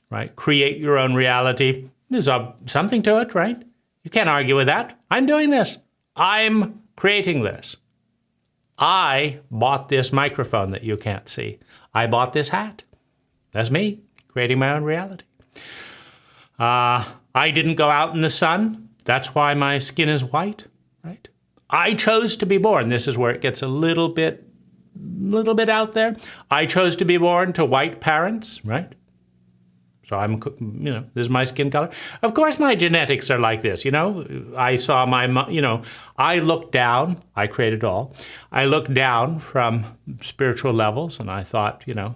right? Create your own reality. There's something to it, right? You can't argue with that. I'm doing this. I'm creating this. I bought this microphone that you can't see. I bought this hat. That's me creating my own reality. I didn't go out in the sun. That's why my skin is white, right? I chose to be born. This is where it gets a little bit out there. I chose to be born to white parents, right? So I'm, you know, this is my skin color. Of course, my genetics are like this, you know. I saw I looked down. I created it all. I looked down from spiritual levels, and I thought, you know,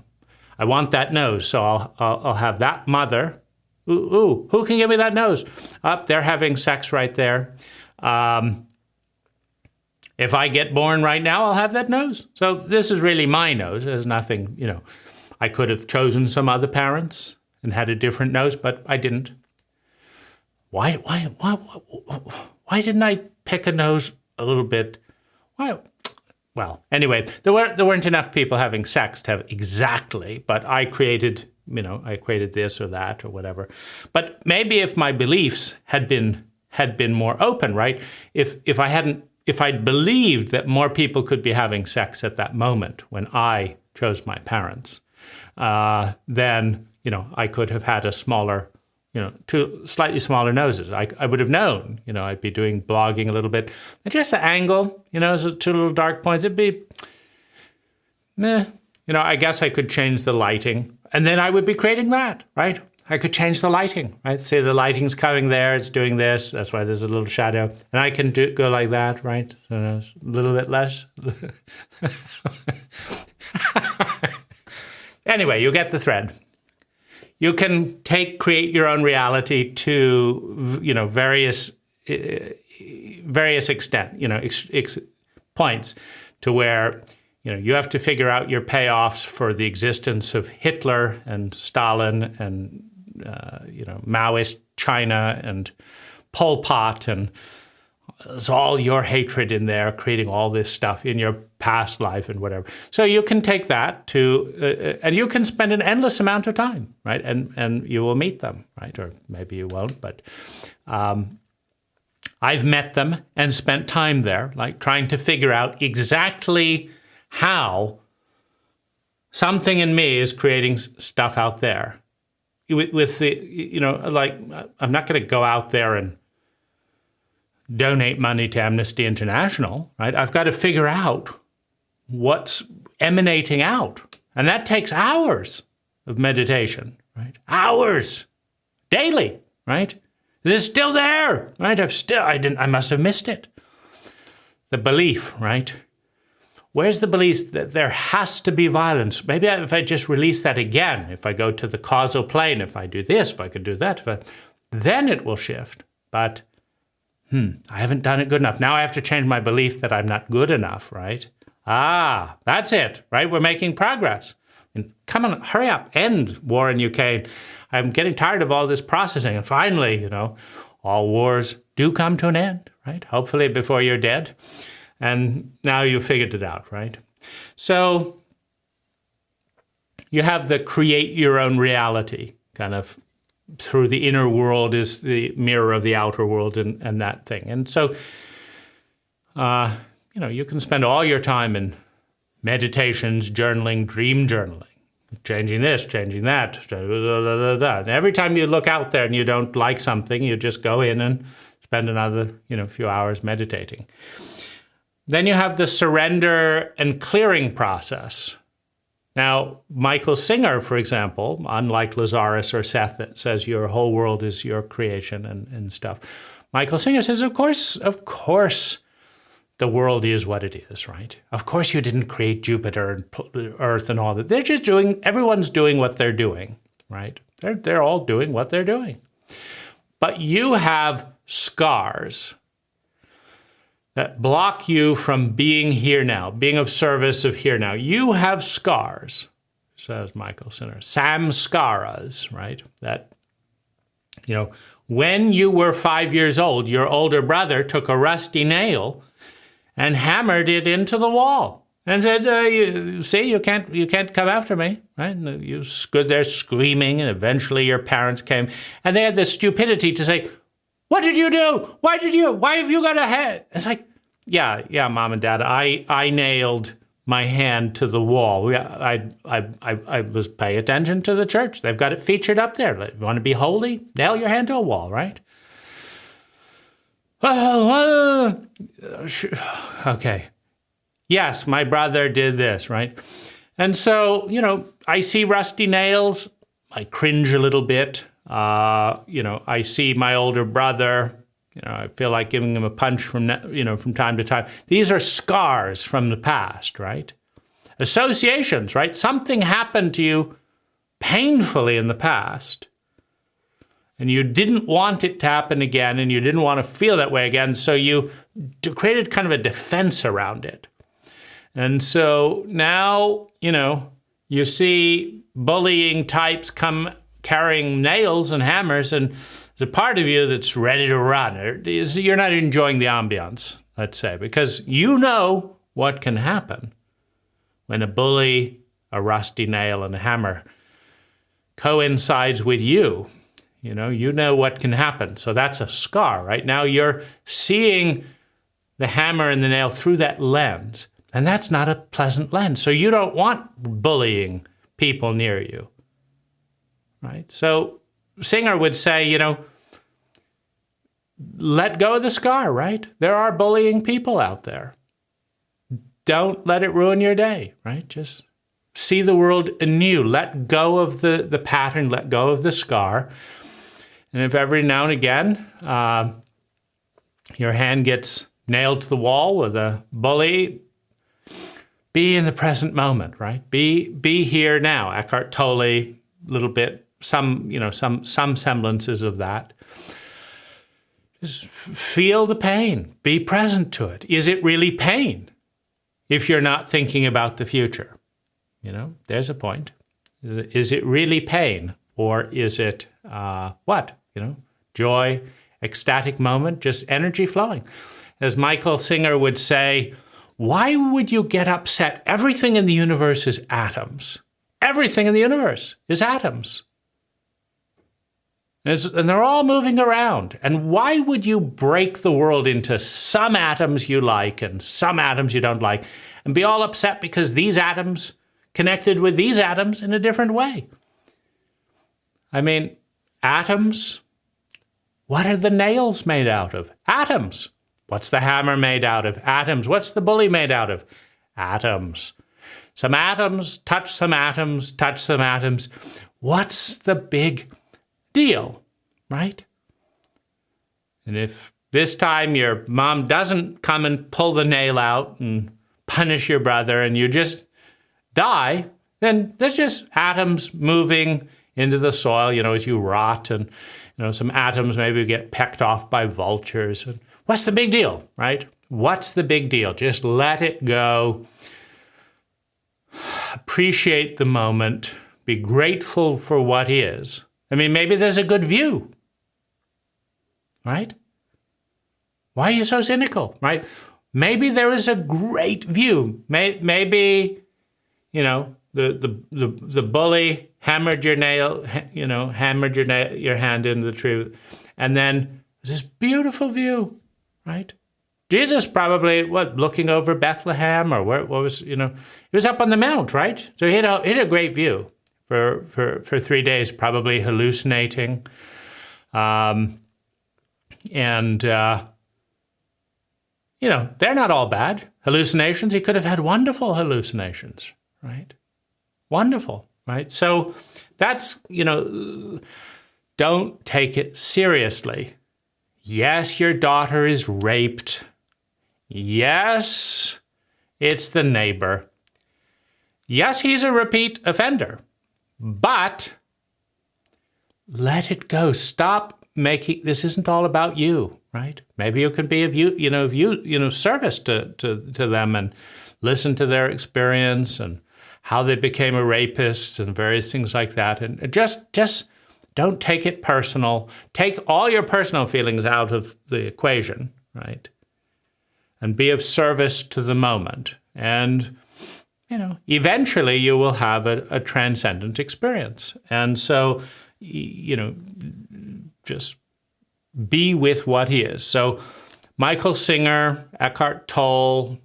I want that nose, so I'll have that mother. Ooh, who can give me that nose? They're having sex right there. If I get born right now, I'll have that nose. So this is really my nose. There's nothing, you know. I could have chosen some other parents and had a different nose, but I didn't. Why didn't I pick a nose a little bit? Why? Well, anyway, there weren't enough people having sex to have exactly, but I created this or that or whatever. But maybe if my beliefs had been more open, right? If I'd believed that more people could be having sex at that moment when I chose my parents, then, you know, I could have had a smaller, you know, two slightly smaller noses. I would have known, you know, I'd be doing blogging a little bit. And just the angle, you know, two little dark points, it'd be, meh. You know, I guess I could change the lighting, and then I would be creating that, right? I could change the lighting, right? Say the lighting's coming there, it's doing this, that's why there's a little shadow. And I can go like that, right? So it's a little bit less. Anyway, you get the thread. You can create your own reality to, you know, various extent, you know, points to where, you know, you have to figure out your payoffs for the existence of Hitler and Stalin and, you know, Maoist China and Pol Pot, and it's all your hatred in there, creating all this stuff in your past life and whatever. So you can take that to, and you can spend an endless amount of time, right? And you will meet them, right? Or maybe you won't, but I've met them and spent time there, like trying to figure out exactly how something in me is creating stuff out there. With the, you know, like, I'm not going to go out there and donate money to Amnesty International, right? I've got to figure out what's emanating out. And that takes hours of meditation, right? Hours, daily, right? This is still there, right? I must have missed it. The belief, right? Where's the belief that there has to be violence? Maybe if I just release that again, if I go to the causal plane, if I do this, if I could do that, then it will shift. But I haven't done it good enough. Now I have to change my belief that I'm not good enough, right? That's it, right? We're making progress. And come on, hurry up, end war in Ukraine. I'm getting tired of all this processing. And finally, you know, all wars do come to an end, right? Hopefully before you're dead. And now you figured it out, right? So you have the create your own reality kind of through the inner world is the mirror of the outer world and that thing. And so, you can spend all your time in meditations, journaling, dream journaling, changing this, changing that, And every time you look out there and you don't like something, you just go in and spend another, few hours meditating. Then you have the surrender and clearing process. Now, Michael Singer, for example, unlike Lazarus or Seth that says your whole world is your creation and stuff, Michael Singer says, of course, the world is what it is, right? Of course you didn't create Jupiter and Earth and all that. They're just everyone's doing what they're doing, right? They're all doing what they're doing. But you have scars that block you from being here now, being of service of here now. You have scars, says Michael Singer, samskaras, right? That, when you were 5 years old, your older brother took a rusty nail and hammered it into the wall and said, you can't come after me, right? And you stood there screaming, and eventually your parents came, and they had the stupidity to say, what did you do? Why have you got a head? It's like, yeah, Mom and Dad, I nailed my hand to the wall. I was pay attention to the church. They've got it featured up there. If you want to be holy, nail your hand to a wall, right? Okay. Yes, my brother did this, right? And so, I see rusty nails. I cringe a little bit. I see my older brother. I feel like giving him a punch from time to time. These are scars from the past, right? Associations, right? Something happened to you painfully in the past, and you didn't want it to happen again, and you didn't want to feel that way again, so you created kind of a defense around it. And so now, you see bullying types come carrying nails and hammers, and there's a part of you that's ready to run. You're not enjoying the ambiance, let's say, because you know what can happen when a bully, a rusty nail, and a hammer coincides with you. You know what can happen. So that's a scar, right? Now you're seeing the hammer and the nail through that lens, and that's not a pleasant lens. So you don't want bullying people near you, right? So Singer would say, let go of the scar, right? There are bullying people out there. Don't let it ruin your day, right? Just see the world anew. Let go of the pattern, let go of the scar. And if every now and again your hand gets nailed to the wall with a bully, be in the present moment, right? Be here now. Eckhart Tolle, a little bit, some semblances of that. Just feel the pain. Be present to it. Is it really pain if you're not thinking about the future? There's a point. Is it really pain, or is it what? Joy, ecstatic moment, just energy flowing. As Michael Singer would say, why would you get upset? Everything in the universe is atoms. Everything in the universe is atoms. And they're all moving around. And why would you break the world into some atoms you like and some atoms you don't like, and be all upset because these atoms connected with these atoms in a different way? I mean, atoms, what are the nails made out of? Atoms. What's the hammer made out of? Atoms. What's the bully made out of? Atoms. Some atoms touch some atoms, touch some atoms. What's the big deal, right? And if this time your mom doesn't come and pull the nail out and punish your brother and you just die, then there's just atoms moving into the soil, as you rot, and some atoms maybe get pecked off by vultures. And what's the big deal, right? What's the big deal? Just let it go. Appreciate the moment. Be grateful for what is. I mean, maybe there's a good view, right? Why are you so cynical, right? Maybe there is a great view. Maybe, the bully hammered your your hand into the tree, and then this beautiful view, right? Jesus probably, looking over Bethlehem, or what was, he was up on the mount, right? So he had a great view for 3 days, probably hallucinating. They're not all bad. Hallucinations, he could have had wonderful hallucinations, right? Wonderful, right? So that's, don't take it seriously. Yes, your daughter is raped. Yes, it's the neighbor. Yes, he's a repeat offender. But let it go. Stop making, this isn't all about you, right? Maybe you can be of service to them and listen to their experience and how they became a rapist and various things like that. And just don't take it personal. Take all your personal feelings out of the equation, right? And be of service to the moment. And, eventually you will have a transcendent experience. And so, just be with what he is. So Michael Singer, Eckhart Tolle,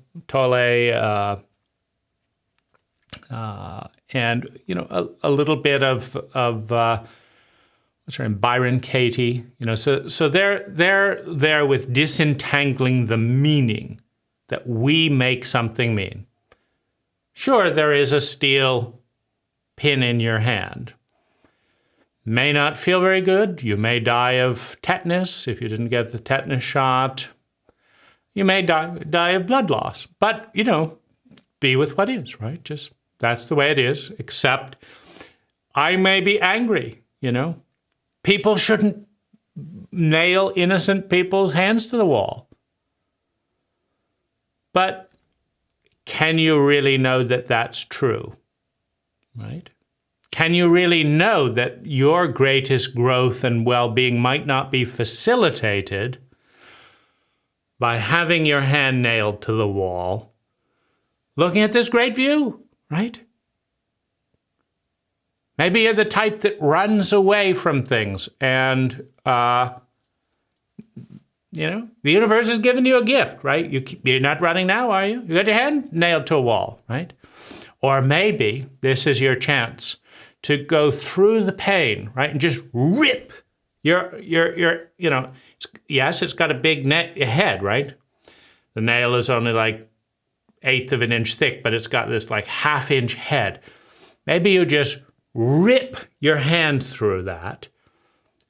and, a little bit of what's her name, Byron Katie, so they're there with disentangling the meaning that we make something mean. Sure, there is a steel pin in your hand. May not feel very good. You may die of tetanus if you didn't get the tetanus shot. You may die of blood loss. But, be with what is, right? Just, that's the way it is, except I may be angry, People shouldn't nail innocent people's hands to the wall. But can you really know that that's true, right? Can you really know that your greatest growth and well-being might not be facilitated by having your hand nailed to the wall, looking at this great view, right? Maybe you're the type that runs away from things and, the universe has given you a gift, right? You're not running now, are you? You got your hand nailed to a wall, right? Or maybe this is your chance to go through the pain, right? And just rip yes, it's got a big head, right? The nail is only like 1/8 of an inch thick, but it's got this like 1/2 inch head. Maybe you just rip your hand through that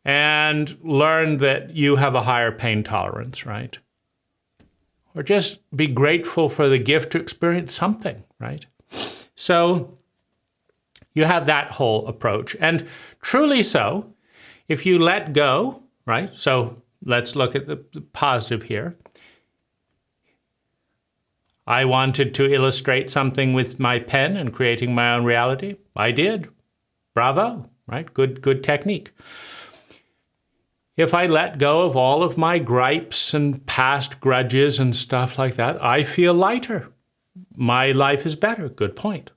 and learn that you have a higher pain tolerance, right? Or just be grateful for the gift to experience something, right? So you have that whole approach. And truly so, if you let go, right? So let's look at the positive here. I wanted to illustrate something with my pen and creating my own reality. I did. Bravo, right? Good technique. If I let go of all of my gripes and past grudges and stuff like that, I feel lighter. My life is better. Good point.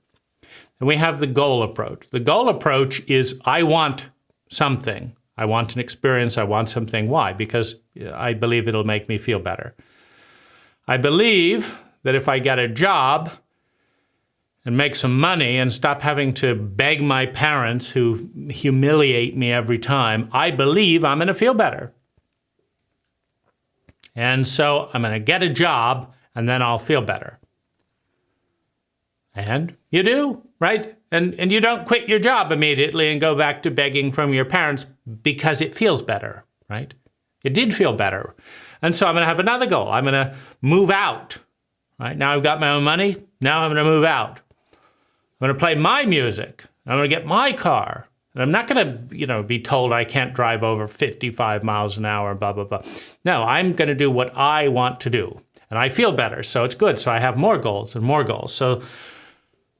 And we have the goal approach. The goal approach is I want something. I want an experience. I want something. Why? Because I believe it'll make me feel better. I believe that if I get a job and make some money and stop having to beg my parents who humiliate me every time, I believe I'm going to feel better. And so I'm going to get a job and then I'll feel better. And you do, right? And you don't quit your job immediately and go back to begging from your parents because it feels better, right? It did feel better. And so I'm going to have another goal. I'm going to move out, right? Now I've got my own money. Now I'm going to move out. I'm going to play my music. I'm going to get my car. And I'm not going to, be told I can't drive over 55 miles an hour, blah, blah, blah. No, I'm going to do what I want to do. And I feel better, so it's good. So I have more goals and more goals. So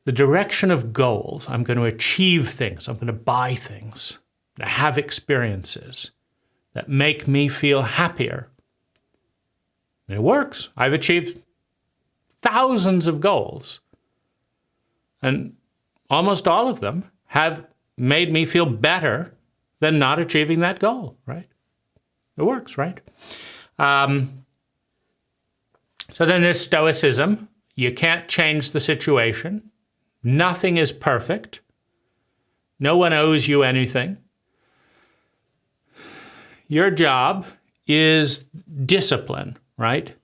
the direction of goals, I'm going to achieve things. I'm going to buy things. I'm going to have experiences that make me feel happier. And it works. I've achieved thousands of goals. And almost all of them have made me feel better than not achieving that goal, right? It works, right? So then there's stoicism. You can't change the situation. Nothing is perfect. No one owes you anything. Your job is discipline, right?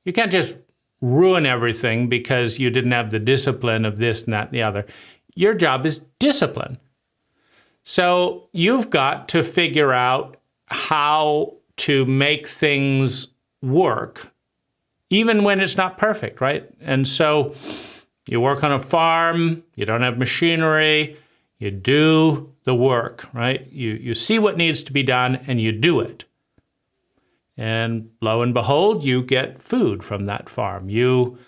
You can't just ruin everything because you didn't have the discipline of this and that and the other. Your job is discipline. So you've got to figure out how to make things work, even when it's not perfect, right? And so you work on a farm, you don't have machinery, you do the work, right? You see what needs to be done and you do it. And lo and behold, you get food from that farm. You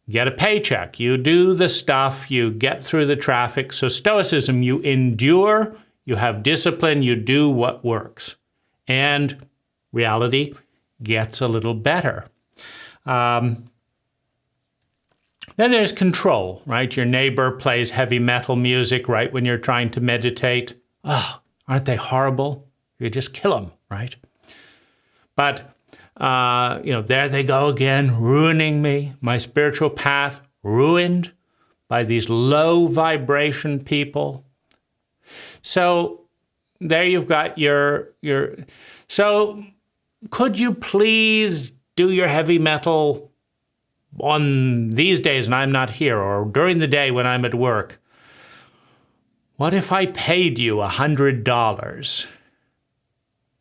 get a paycheck. You do the stuff. You get through the traffic. So stoicism, you endure, you have discipline, you do what works. And reality gets a little better. Then there's control, right? Your neighbor plays heavy metal music, right, when you're trying to meditate. Oh, aren't they horrible? You just kill them, right? But, there they go again, ruining me, my spiritual path ruined by these low vibration people. So there you've got your. So could you please do your heavy metal on these days when I'm not here, or during the day when I'm at work? What if I paid you $100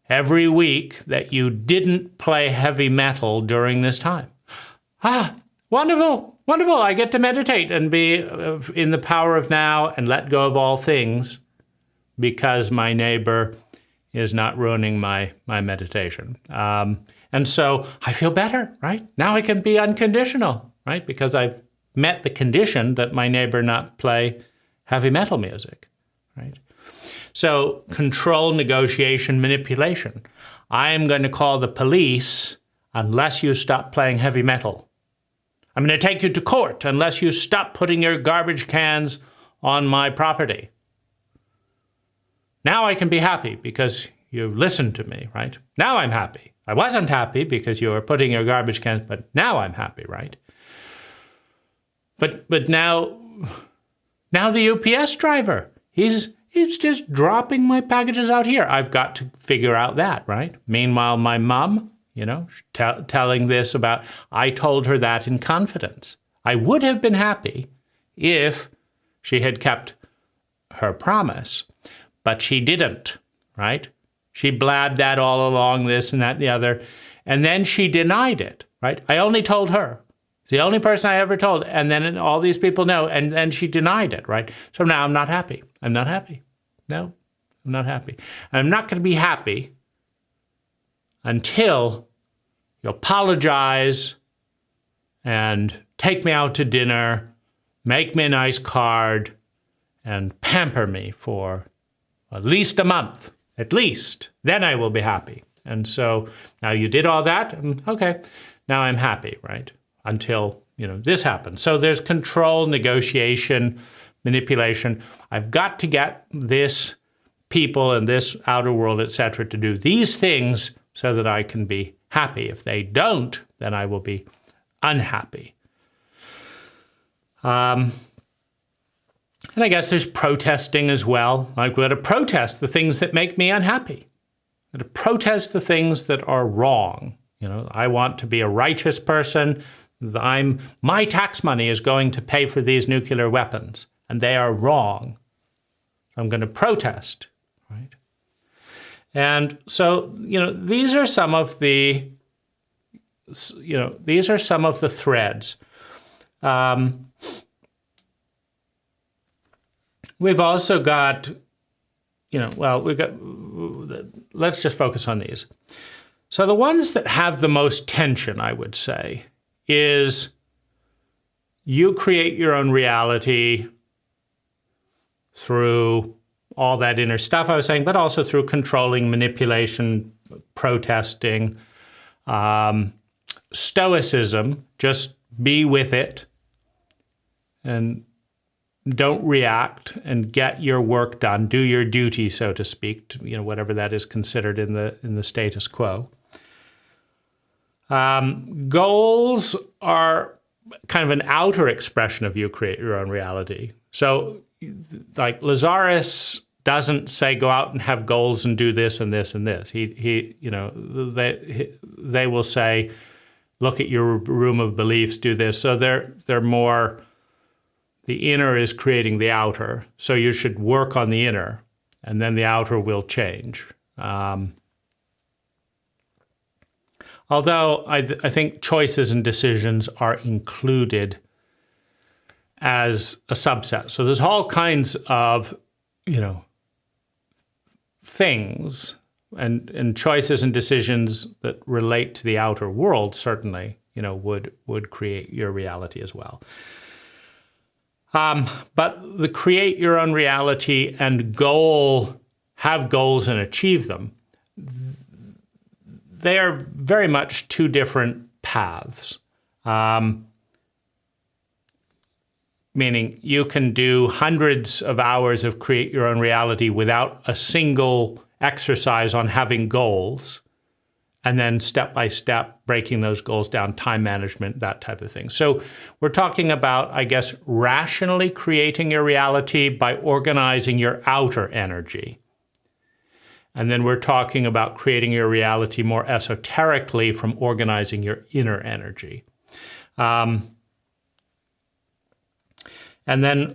every week that you didn't play heavy metal during this time? Ah, wonderful, wonderful. I get to meditate and be in the power of now and let go of all things because my neighbor is not ruining my meditation. And so I feel better, right? Now I can be unconditional, right? Because I've met the condition that my neighbor not play heavy metal music, right? So control, negotiation, manipulation. I am going to call the police unless you stop playing heavy metal. I'm going to take you to court unless you stop putting your garbage cans on my property. Now I can be happy because you listened to me, right? Now I'm happy. I wasn't happy because you were putting your garbage cans, but now I'm happy, right? But now the UPS driver, he's just dropping my packages out here. I've got to figure out that, right? Meanwhile, my mom, telling this about, I told her that in confidence. I would have been happy if she had kept her promise, but she didn't, right? She blabbed that all along, this and that and the other, and then she denied it, right? I only told her. It's the only person I ever told, and then all these people know, and then she denied it, right? So now I'm not happy. I'm not happy. No, I'm not happy. I'm not going to be happy until you apologize and take me out to dinner, make me a nice card, and pamper me for at least a month. At least, then I will be happy. And so now you did all that, okay, now I'm happy, right? Until, this happens. So there's control, negotiation, manipulation. I've got to get this people and this outer world, etc., to do these things so that I can be happy. If they don't, then I will be unhappy. And I guess there's protesting as well. Like, we're going to protest the things that make me unhappy. We're going to protest the things that are wrong. I want to be a righteous person. My tax money is going to pay for these nuclear weapons, and they are wrong. I'm going to protest, right? And so, these are some of the, threads. We've also got, let's just focus on these. So the ones that have the most tension, I would say, is you create your own reality through all that inner stuff I was saying, but also through controlling, manipulation, protesting, stoicism, just be with it. And don't react and get your work done, do your duty, so to speak, whatever that is considered in the status quo. Goals are kind of an outer expression of you create your own reality. So like Lazarus doesn't say go out and have goals and do this and this and this. They will say, look at your room of beliefs, do this. So they're more, the inner is creating the outer. So you should work on the inner, and then the outer will change. Although I think choices and decisions are included as a subset. So there's all kinds of, things and choices and decisions that relate to the outer world certainly, would create your reality as well. But the create your own reality and have goals and achieve them, they are very much two different paths. Meaning you can do hundreds of hours of create your own reality without a single exercise on having goals, and then step by step breaking those goals down, time management, that type of thing. So we're talking about, I guess, rationally creating your reality by organizing your outer energy. And then we're talking about creating your reality more esoterically from organizing your inner energy. And then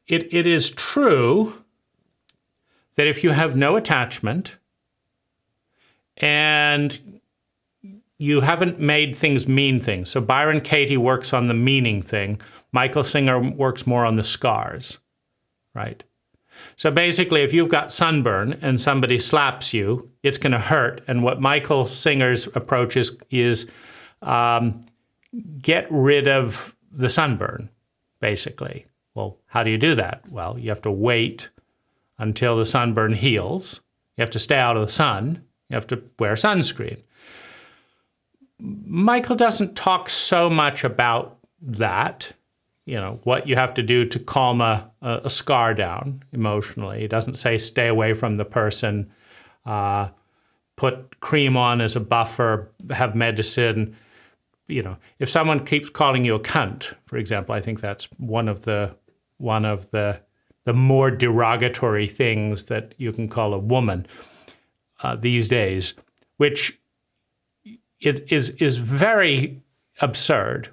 it is true that if you have no attachment and you haven't made things mean things, so Byron Katie works on the meaning thing, Michael Singer works more on the scars, right? So basically, if you've got sunburn and somebody slaps you, it's going to hurt. And what Michael Singer's approach is get rid of the sunburn, basically. Well, how do you do that? Well, you have to wait until the sunburn heals. You have to stay out of the sun. You have to wear sunscreen. Michael doesn't talk so much about that, what you have to do to calm a scar down emotionally. He doesn't say stay away from the person, put cream on as a buffer, have medicine. If someone keeps calling you a cunt, for example, I think that's one of the more derogatory things that you can call a woman these days, which is very absurd.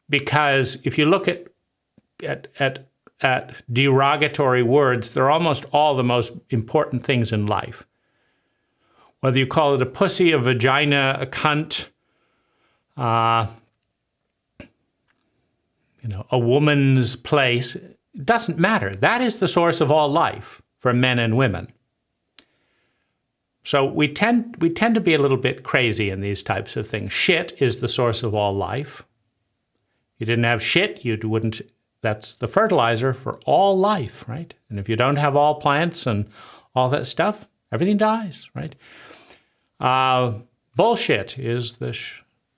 Because if you look at derogatory words, they're almost all the most important things in life. Whether you call it a pussy, a vagina, a cunt, a woman's place, it doesn't matter. That is the source of all life for men and women. So we tend to be a little bit crazy in these types of things. Shit is the source of all life. You didn't have shit, you wouldn't. That's the fertilizer for all life, right? And if you don't have all plants and all that stuff, everything dies, right? Bullshit is the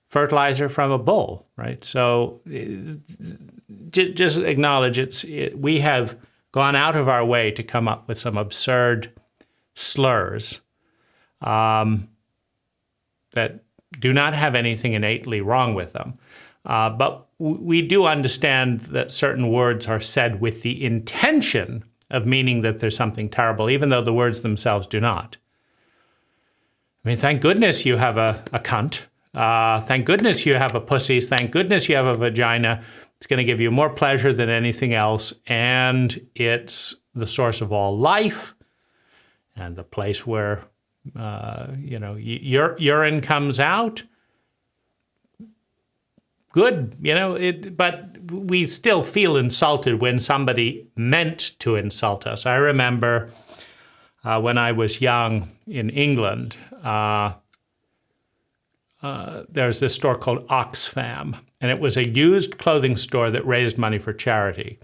fertilizer from a bull, right? So just acknowledge we have gone out of our way to come up with some absurd slurs that do not have anything innately wrong with them. But we do understand that certain words are said with the intention of meaning that there's something terrible, even though the words themselves do not. I mean, thank goodness you have a cunt. Thank goodness you have a pussy. Thank goodness you have a vagina. It's going to give you more pleasure than anything else. And it's the source of all life and the place where, urine comes out. Good, but we still feel insulted when somebody meant to insult us. I remember when I was young in England, there's this store called Oxfam, and it was a used clothing store that raised money for charity.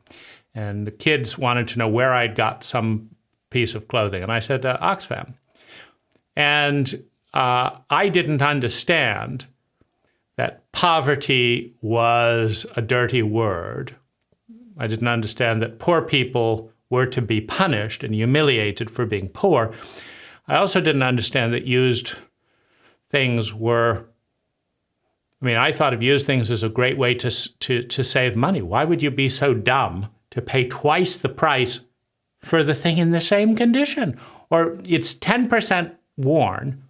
And the kids wanted to know where I'd got some piece of clothing. And I said, Oxfam. And I didn't understand that poverty was a dirty word. I didn't understand that poor people were to be punished and humiliated for being poor. I also didn't understand that used things were, I thought of used things as a great way to save money. Why would you be so dumb to pay twice the price for the thing in the same condition? Or it's 10% worn,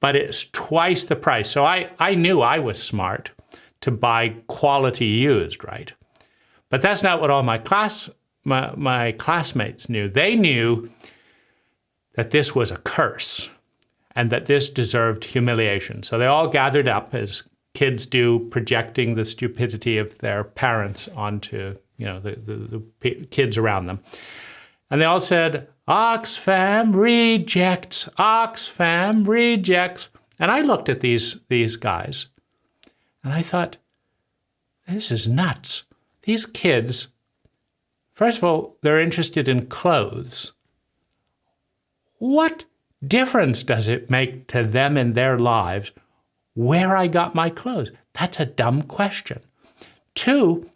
but it's twice the price. So I knew I was smart to buy quality used, right? But that's not what all my classmates knew. They knew that this was a curse and that this deserved humiliation. So they all gathered up, as kids do, projecting the stupidity of their parents onto, the kids around them. And they all said, Oxfam rejects, Oxfam rejects. And I looked at these guys and I thought, this is nuts. These kids, first of all, they're interested in clothes. What difference does it make to them in their lives where I got my clothes? That's a dumb question. 2,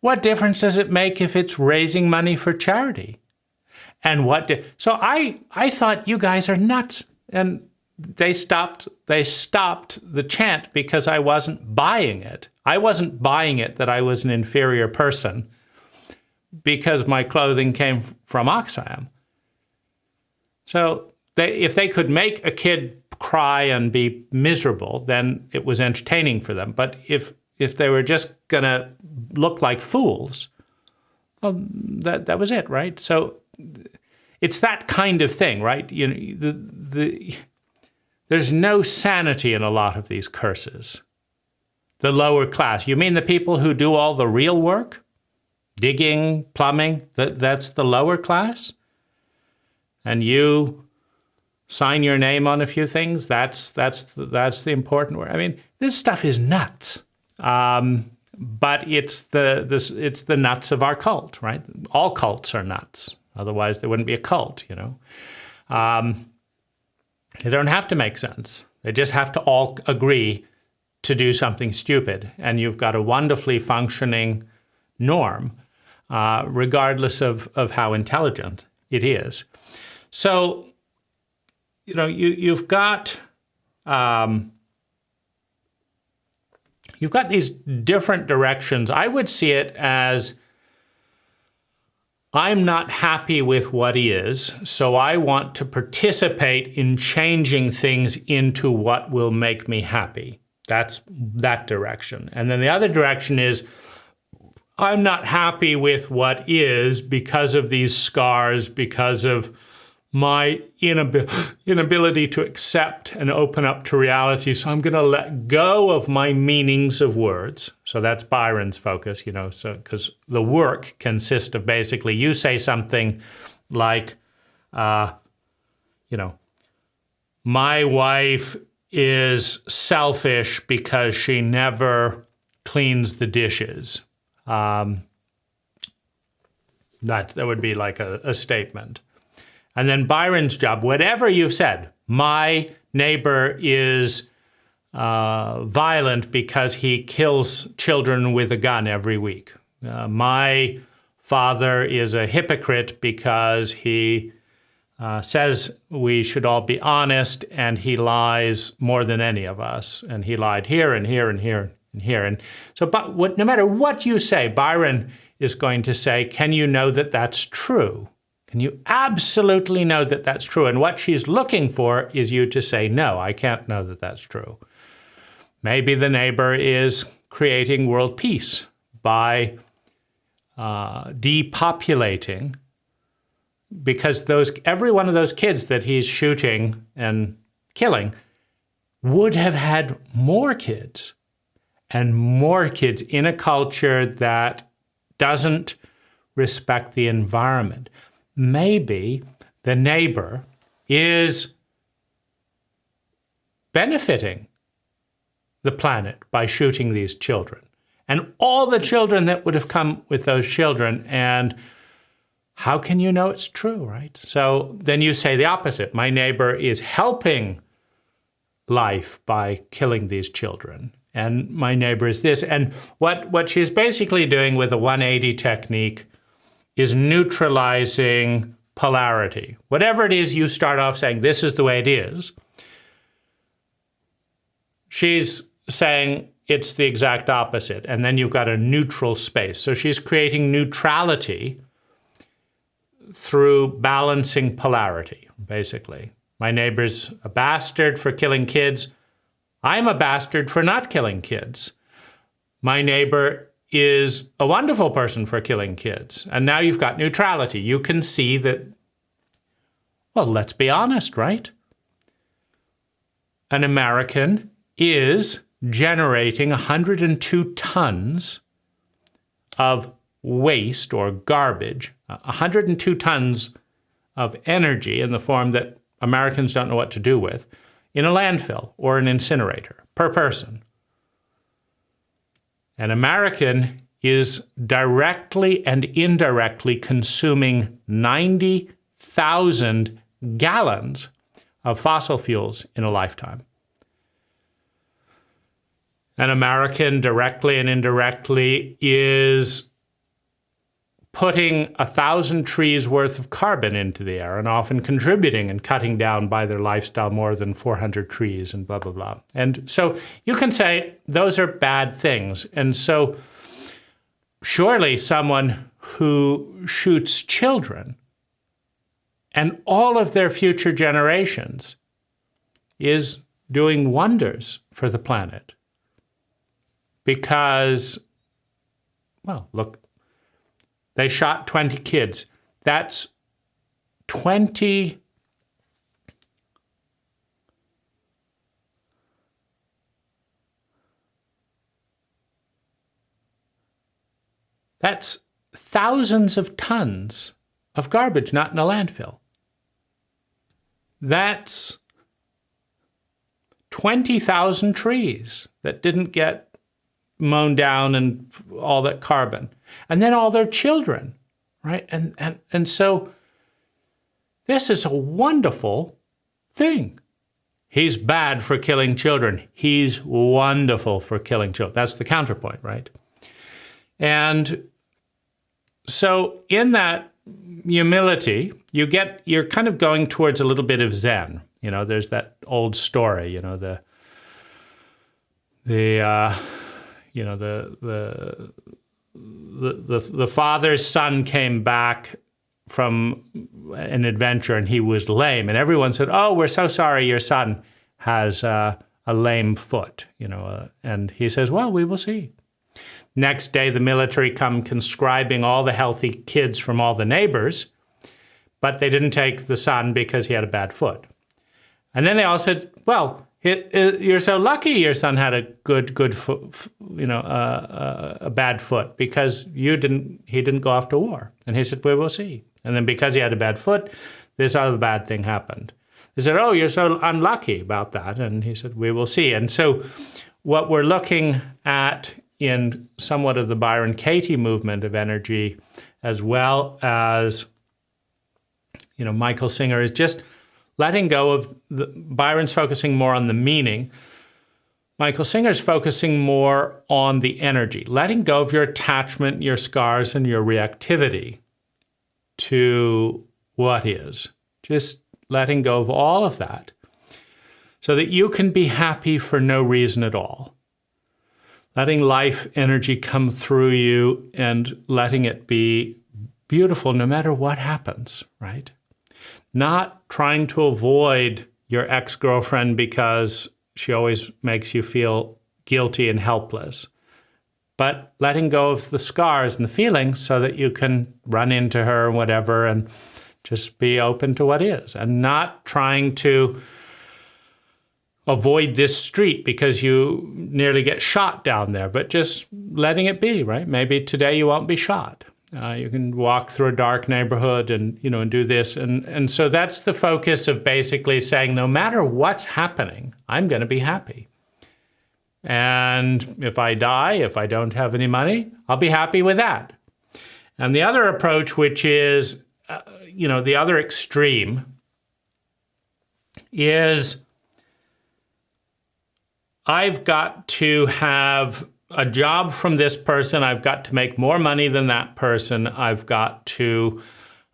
what difference does it make if it's raising money for charity? And so I thought, you guys are nuts. And they stopped the chant because I wasn't buying it. I wasn't buying it that I was an inferior person because my clothing came from Oxfam. So if they could make a kid cry and be miserable, then it was entertaining for them. But if they were just going to look like fools, well, that was it, right? So it's that kind of thing, right? There's no sanity in a lot of these curses. The lower class. You mean the people who do all the real work? Digging, plumbing, that's the lower class? And you sign your name on a few things? That's the important word. This stuff is nuts. But it's the nuts of our cult, right? All cults are nuts. Otherwise, there wouldn't be a cult, They don't have to make sense. They just have to all agree to do something stupid. And you've got a wonderfully functioning norm, regardless of how intelligent it is. So, you've got these different directions. I would see it as, I'm not happy with what is, so I want to participate in changing things into what will make me happy. That's that direction. And then the other direction is, I'm not happy with what is because of these scars, because of my inability to accept and open up to reality. So I'm going to let go of my meanings of words. So that's Byron's focus, because the work consists of basically, you say something like, my wife is selfish because she never cleans the dishes. That would be like a statement. And then Byron's job, whatever you've said, my neighbor is violent because he kills children with a gun every week. My father is a hypocrite because he says we should all be honest, and he lies more than any of us. And he lied here and here and here and here. And so, no matter what you say, Byron is going to say, can you know that that's true? Can you absolutely know that that's true? And what she's looking for is you to say, no, I can't know that that's true. Maybe the neighbor is creating world peace by depopulating, because every one of those kids that he's shooting and killing would have had more kids and more kids in a culture that doesn't respect the environment. Maybe the neighbor is benefiting the planet by shooting these children, and all the children that would have come with those children. And how can you know it's true, right? So then you say the opposite. My neighbor is helping life by killing these children. And my neighbor is this. And what she's basically doing with the 180 technique is neutralizing polarity. Whatever it is you start off saying, this is the way it is, she's saying it's the exact opposite. And then you've got a neutral space. So she's creating neutrality through balancing polarity, basically. My neighbor's a bastard for killing kids. I'm a bastard for not killing kids. My neighbor is a wonderful person for killing kids. And now you've got neutrality. You can see that, well, let's be honest, right? An American is generating 102 tons of waste or garbage, 102 tons of energy in the form that Americans don't know what to do with, in a landfill or an incinerator per person. An American is directly and indirectly consuming 90,000 gallons of fossil fuels in a lifetime. An American directly and indirectly is putting 1,000 trees worth of carbon into the air and often contributing and cutting down by their lifestyle more than 400 trees and blah, blah, blah. And so you can say those are bad things. And so surely someone who shoots children and all of their future generations is doing wonders for the planet. Because, well, look, they shot 20 kids. That's 20 That's thousands of tons of garbage not in a landfill. That's 20,000 trees that didn't get mown down and all that carbon. And then all their children, right? And so this is a wonderful thing. He's bad for killing children. He's wonderful for killing children. That's the counterpoint, right? And so in that humility, you're kind of going towards a little bit of Zen. You know, there's that old story, you know, the father's son came back from an adventure and he was lame, and everyone said, "Oh, we're so sorry, your son has a lame foot," you know, and he says, "Well, we will see." Next day, the military come conscribing all the healthy kids from all the neighbors, but they didn't take the son because he had a bad foot. And then they all said, "Well, you're so lucky your son had a good foot, you know, a bad foot, because he didn't go off to war." And he said, "We will see." And then because he had a bad foot, this other bad thing happened. They said, "Oh, you're so unlucky about that." And he said, "We will see." And so what we're looking at in somewhat of the Byron Katie movement of energy, as well as, you know, Michael Singer, is just letting go of Byron's focusing more on the meaning. Michael Singer's focusing more on the energy, letting go of your attachment, your scars, and your reactivity to what is. Just letting go of all of that so that you can be happy for no reason at all. Letting life energy come through you and letting it be beautiful no matter what happens, right? Not trying to avoid your ex-girlfriend because she always makes you feel guilty and helpless, but letting go of the scars and the feelings so that you can run into her and whatever and just be open to what is, and not trying to avoid this street because you nearly get shot down there, but just letting it be, right? Maybe today you won't be shot. You can walk through a dark neighborhood and, you know, and do this. And so that's the focus of basically saying, no matter what's happening, I'm going to be happy. And if I die, if I don't have any money, I'll be happy with that. And the other approach, which is, you know, the other extreme, is I've got to have a job from this person. I've got to make more money than that person. I've got to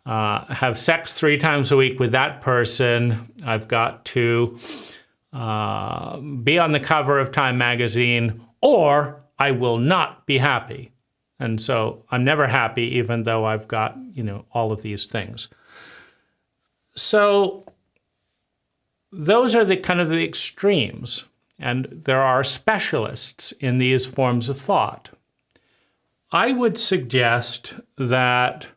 have sex 3 times a week with that person. I've got to be on the cover of Time magazine, or I will not be happy. And so I'm never happy, even though I've got, all of these things. So those are the kind of the extremes. And there are specialists in these forms of thought. I would suggest that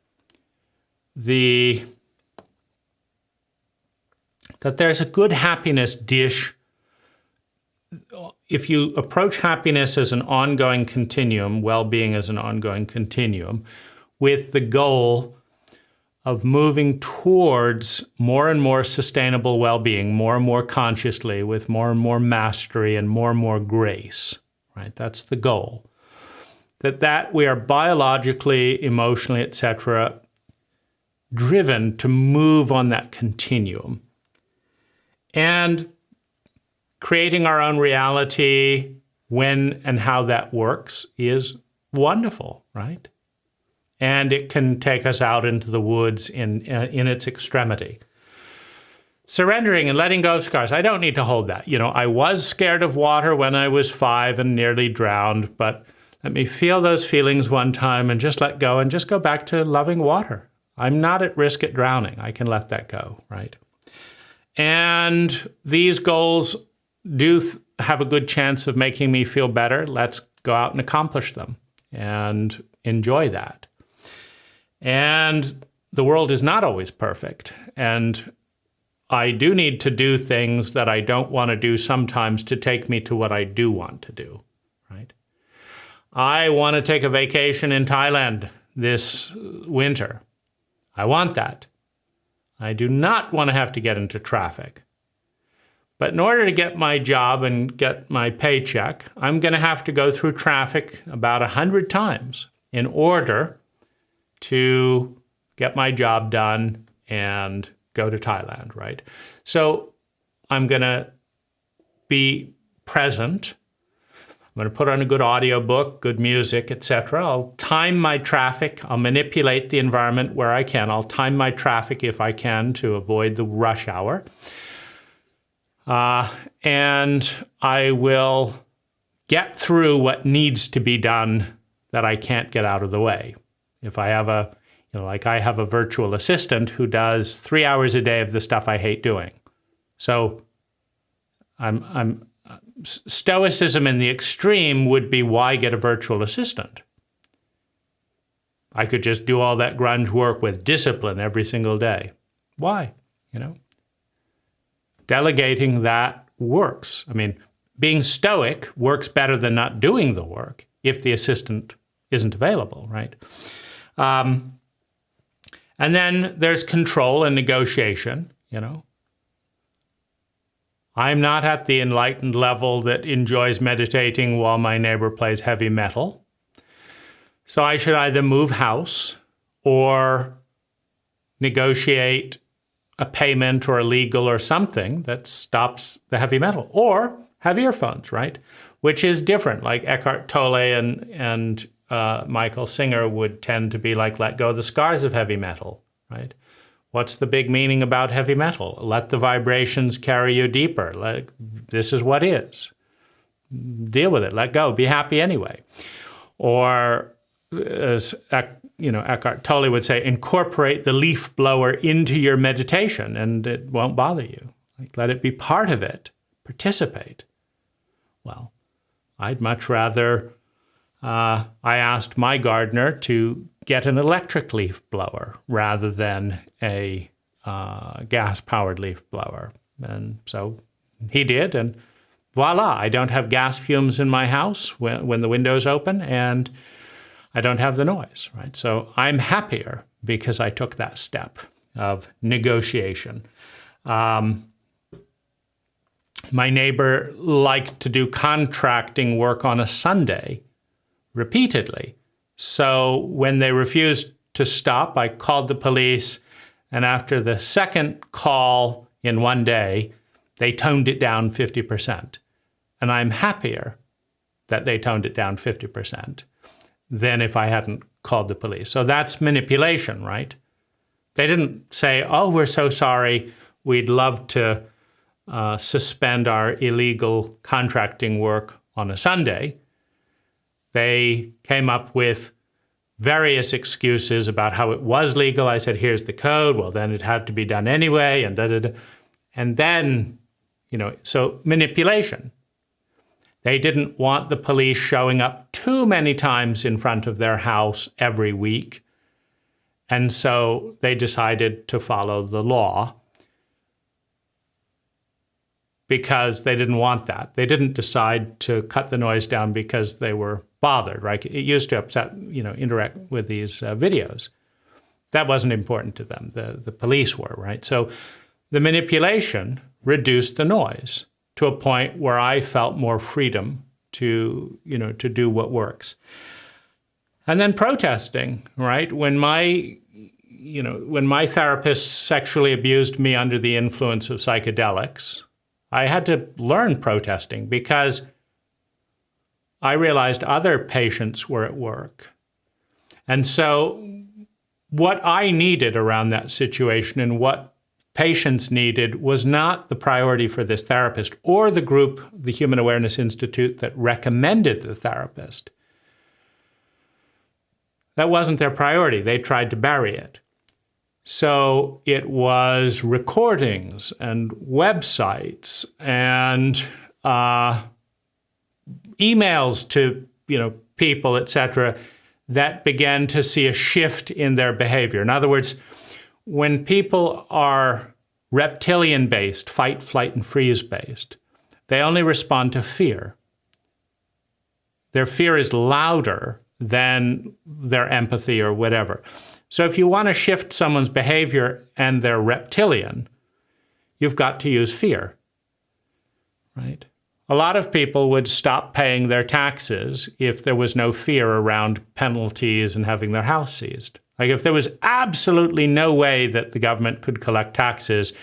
that there's a good happiness dish. If you approach happiness as an ongoing continuum, well-being as an ongoing continuum, with the goal of moving towards more and more sustainable well-being, more and more consciously, with more and more mastery and more grace, right? That's the goal. That we are biologically, emotionally, etc., driven to move on that continuum. And creating our own reality, when and how that works, is wonderful, right? And it can take us out into the woods in its extremity. Surrendering and letting go of scars. I don't need to hold that. I was scared of water when I was 5 and nearly drowned, but let me feel those feelings one time and just let go and just go back to loving water. I'm not at risk at drowning. I can let that go, right? And these goals do have a good chance of making me feel better. Let's go out and accomplish them and enjoy that. And the world is not always perfect. And I do need to do things that I don't want to do sometimes to take me to what I do want to do, right? I want to take a vacation in Thailand this winter. I want that. I do not want to have to get into traffic. But in order to get my job and get my paycheck, I'm going to have to go through traffic about 100 times in order to get my job done and go to Thailand, right? So I'm going to be present. I'm going to put on a good audiobook, good music, etc. I'll time my traffic. I'll manipulate the environment where I can. I'll time my traffic if I can to avoid the rush hour. And I will get through what needs to be done that I can't get out of the way. If I have I have a virtual assistant who does 3 hours a day of the stuff I hate doing. So stoicism in the extreme would be, why get a virtual assistant? I could just do all that grunge work with discipline every single day. Why? Delegating that works. I mean, being stoic works better than not doing the work if the assistant isn't available, right? And then there's control and negotiation, I'm not at the enlightened level that enjoys meditating while my neighbor plays heavy metal. So I should either move house or negotiate a payment or a legal or something that stops the heavy metal, or have earphones, right? Which is different. Like Eckhart Tolle and Michael Singer would tend to be like, let go of the scars of heavy metal, right? What's the big meaning about heavy metal? Let the vibrations carry you deeper. This is what is. Deal with it. Let go. Be happy anyway. Or, as Eckhart Tolle would say, incorporate the leaf blower into your meditation, and it won't bother you. Let it be part of it. Participate. Well, I'd much rather. I asked my gardener to get an electric leaf blower rather than a gas-powered leaf blower. And so he did, and voila, I don't have gas fumes in my house when the window's open, and I don't have the noise, right? So I'm happier because I took that step of negotiation. My neighbor liked to do contracting work on a Sunday repeatedly. So when they refused to stop, I called the police, and after the second call in one day, they toned it down 50%. And I'm happier that they toned it down 50% than if I hadn't called the police. So that's manipulation, right? They didn't say, oh, we're so sorry, we'd love to suspend our illegal contracting work on a Sunday. They came up with various excuses about how it was legal. I said, here's the code. Well, then it had to be done anyway, and da-da-da. And then, so manipulation. They didn't want the police showing up too many times in front of their house every week. And so they decided to follow the law because they didn't want that. They didn't decide to cut the noise down because they were bothered, right? It used to upset, interact with these videos. That wasn't important to them. The police were, right? So the manipulation reduced the noise to a point where I felt more freedom to do what works. And then protesting, right? When my therapist sexually abused me under the influence of psychedelics, I had to learn protesting because I realized other patients were at work. And so what I needed around that situation and what patients needed was not the priority for this therapist or the group, the Human Awareness Institute, that recommended the therapist. That wasn't their priority. They tried to bury it. So it was recordings and websites and emails to people, etc., that began to see a shift in their behavior. In other words, when people are reptilian-based, fight, flight, and freeze-based, they only respond to fear. Their fear is louder than their empathy or whatever. So if you want to shift someone's behavior and they're reptilian, you've got to use fear, right? A lot of people would stop paying their taxes if there was no fear around penalties and having their house seized. Like if there was absolutely no way that the government could collect taxes,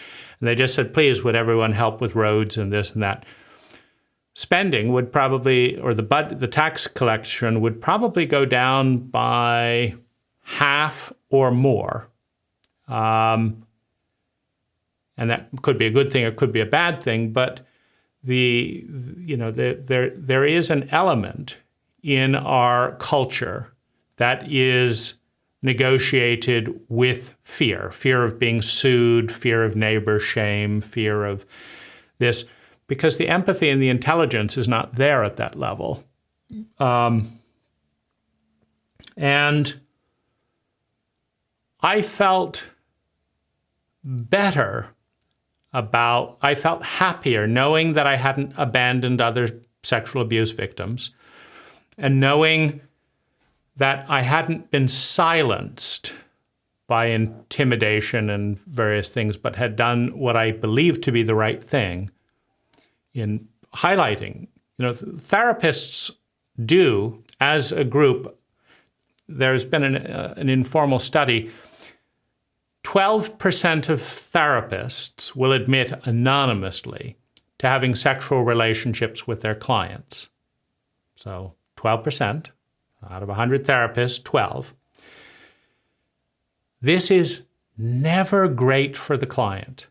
and they just said, please, would everyone help with roads and this and that, spending would probably, or the tax collection would probably go down by half or more. And that could be a good thing, or it could be a bad thing, but there is an element in our culture that is negotiated with fear of being sued, fear of neighbor shame, fear of this, because the empathy and the intelligence is not there at that level. And I felt better I felt happier knowing that I hadn't abandoned other sexual abuse victims and knowing that I hadn't been silenced by intimidation and various things, but had done what I believed to be the right thing in highlighting. Therapists do, as a group, there's been an informal study, 12% of therapists will admit anonymously to having sexual relationships with their clients. So 12%, out of 100 therapists, 12. This is never great for the client.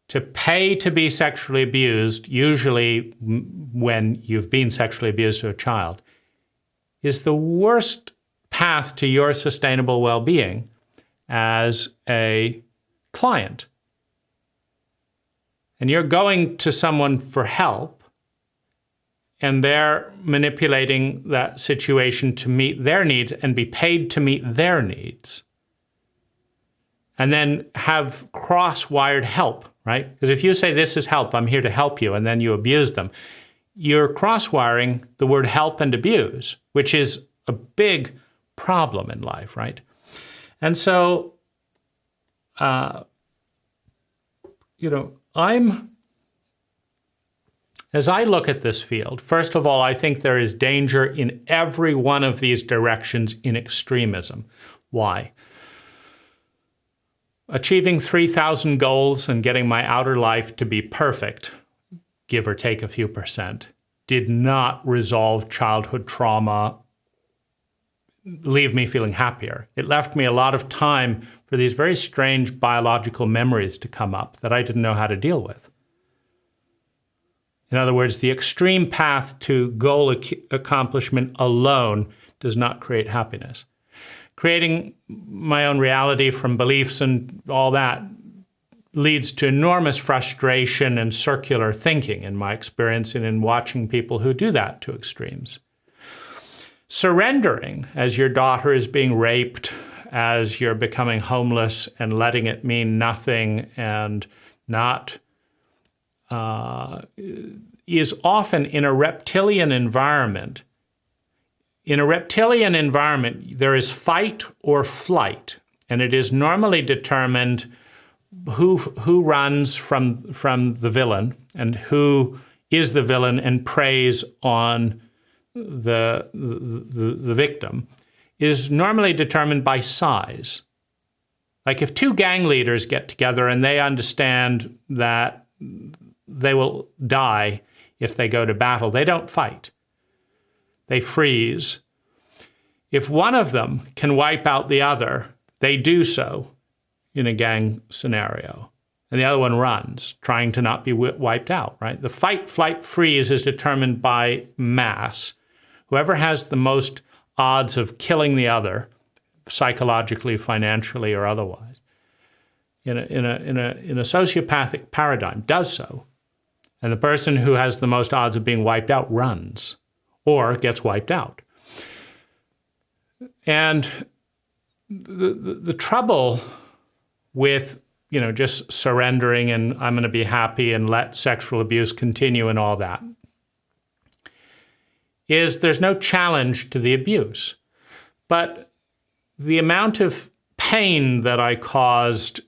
To pay to be sexually abused, usually when you've been sexually abused to a child, is the worst path to your sustainable well-being as a client. And you're going to someone for help, and they're manipulating that situation to meet their needs and be paid to meet their needs. And then have cross-wired help, right? Because if you say, this is help, I'm here to help you, and then you abuse them, you're cross-wiring the word help and abuse, which is a big problem in life, right? And so, as I look at this field, first of all, I think there is danger in every one of these directions in extremism. Why? Achieving 3,000 goals and getting my outer life to be perfect, give or take a few percent, did not resolve childhood trauma, leave me feeling happier. It left me a lot of time for these very strange biological memories to come up that I didn't know how to deal with. In other words, the extreme path to goal accomplishment alone does not create happiness. Creating my own reality from beliefs and all that leads to enormous frustration and circular thinking, in my experience and in watching people who do that to extremes. Surrendering, as your daughter is being raped, as you're becoming homeless, and letting it mean nothing and not, is often in a reptilian environment. In a reptilian environment, there is fight or flight, and it is normally determined who runs from the villain and who is the villain and preys on the victim is normally determined by size. Like if two gang leaders get together and they understand that they will die if they go to battle, they don't fight. They freeze. If one of them can wipe out the other, they do so in a gang scenario. And the other one runs, trying to not be wiped out, right? The fight, flight, freeze is determined by mass. Whoever has the most odds of killing the other, psychologically, financially, or otherwise, in a sociopathic paradigm, does so. And the person who has the most odds of being wiped out runs or gets wiped out. And the trouble with just surrendering and I'm going to be happy and let sexual abuse continue and all that is there's no challenge to the abuse. But the amount of pain that I caused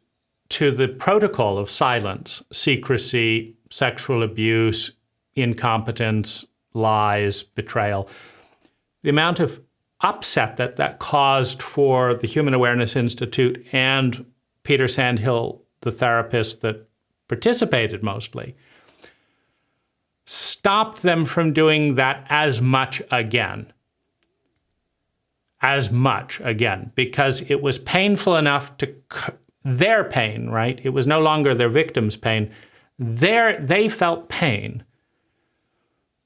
to the protocol of silence, secrecy, sexual abuse, incompetence, lies, betrayal, the amount of upset that caused for the Human Awareness Institute and Peter Sandhill, the therapist that participated mostly, stopped them from doing that as much again. As much again, because it was painful enough to their pain, right? It was no longer their victim's pain. They felt pain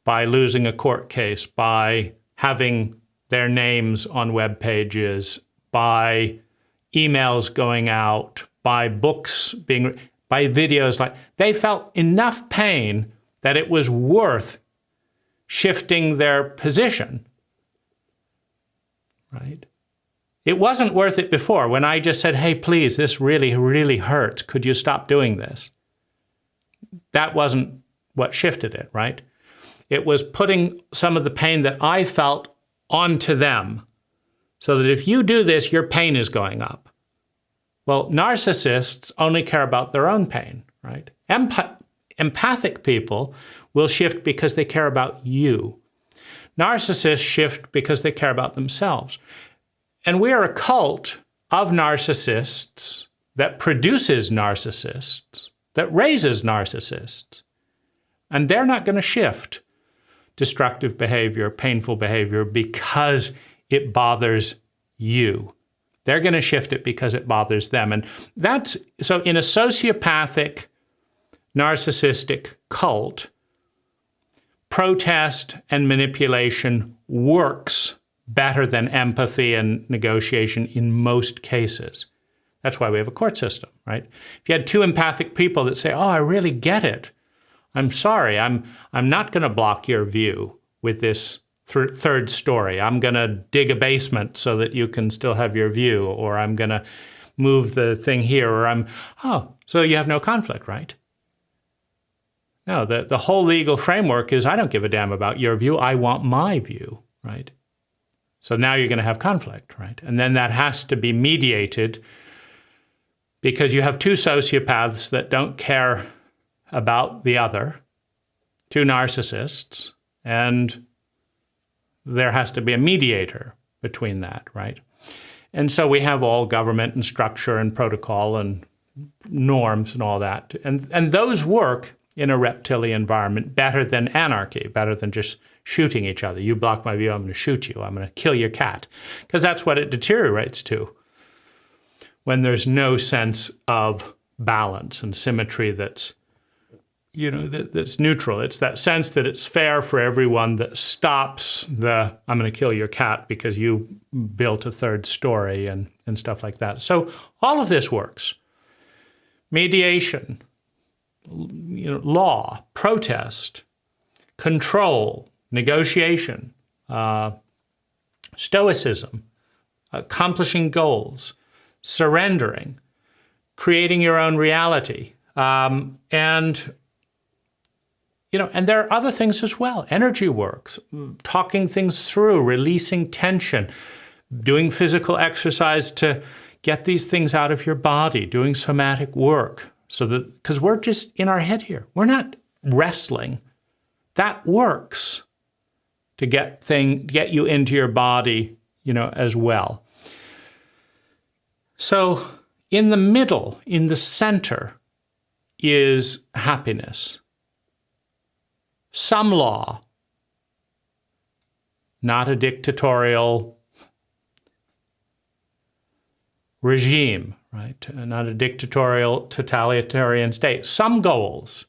by losing a court case, by having their names on web pages, by emails going out, by books being, by videos. Like they felt enough pain that it was worth shifting their position, right? It wasn't worth it before when I just said, hey, please, this really, really hurts. Could you stop doing this? That wasn't what shifted it, right? It was putting some of the pain that I felt onto them so that if you do this, your pain is going up. Well, narcissists only care about their own pain, right? Empathic people will shift because they care about you. Narcissists shift because they care about themselves. And we are a cult of narcissists that produces narcissists, that raises narcissists. And they're not going to shift destructive behavior, painful behavior, because it bothers you. They're going to shift it because it bothers them. And that's, so in a sociopathic, narcissistic cult, protest and manipulation works better than empathy and negotiation in most cases. That's why we have a court system, right? If you had two empathic people that say, oh, I really get it. I'm sorry, I'm not going to block your view with this third story. I'm going to dig a basement so that you can still have your view, or I'm going to move the thing here, or so you have no conflict, right? No, the whole legal framework is I don't give a damn about your view. I want my view, right? So now you're going to have conflict, right? And then that has to be mediated because you have two sociopaths that don't care about the other, two narcissists, and there has to be a mediator between that, right? And so we have all government and structure and protocol and norms and all that. And those work in a reptilian environment better than anarchy, better than just shooting each other. You block my view, I'm going to shoot you. I'm going to kill your cat. Because that's what it deteriorates to when there's no sense of balance and symmetry that's, that's neutral. It's that sense that it's fair for everyone that stops the, I'm going to kill your cat because you built a third story and stuff like that. So all of this works. Mediation, law, protest, control, negotiation, stoicism, accomplishing goals, surrendering, creating your own reality, and there are other things as well. Energy works, talking things through, releasing tension, doing physical exercise to get these things out of your body, doing somatic work. So that, because we're just in our head here. We're not wrestling. That works to get you into your body, as well. So in the middle, in the center, is happiness. Some law, not a dictatorial regime, right? Not a dictatorial totalitarian state. Some goals,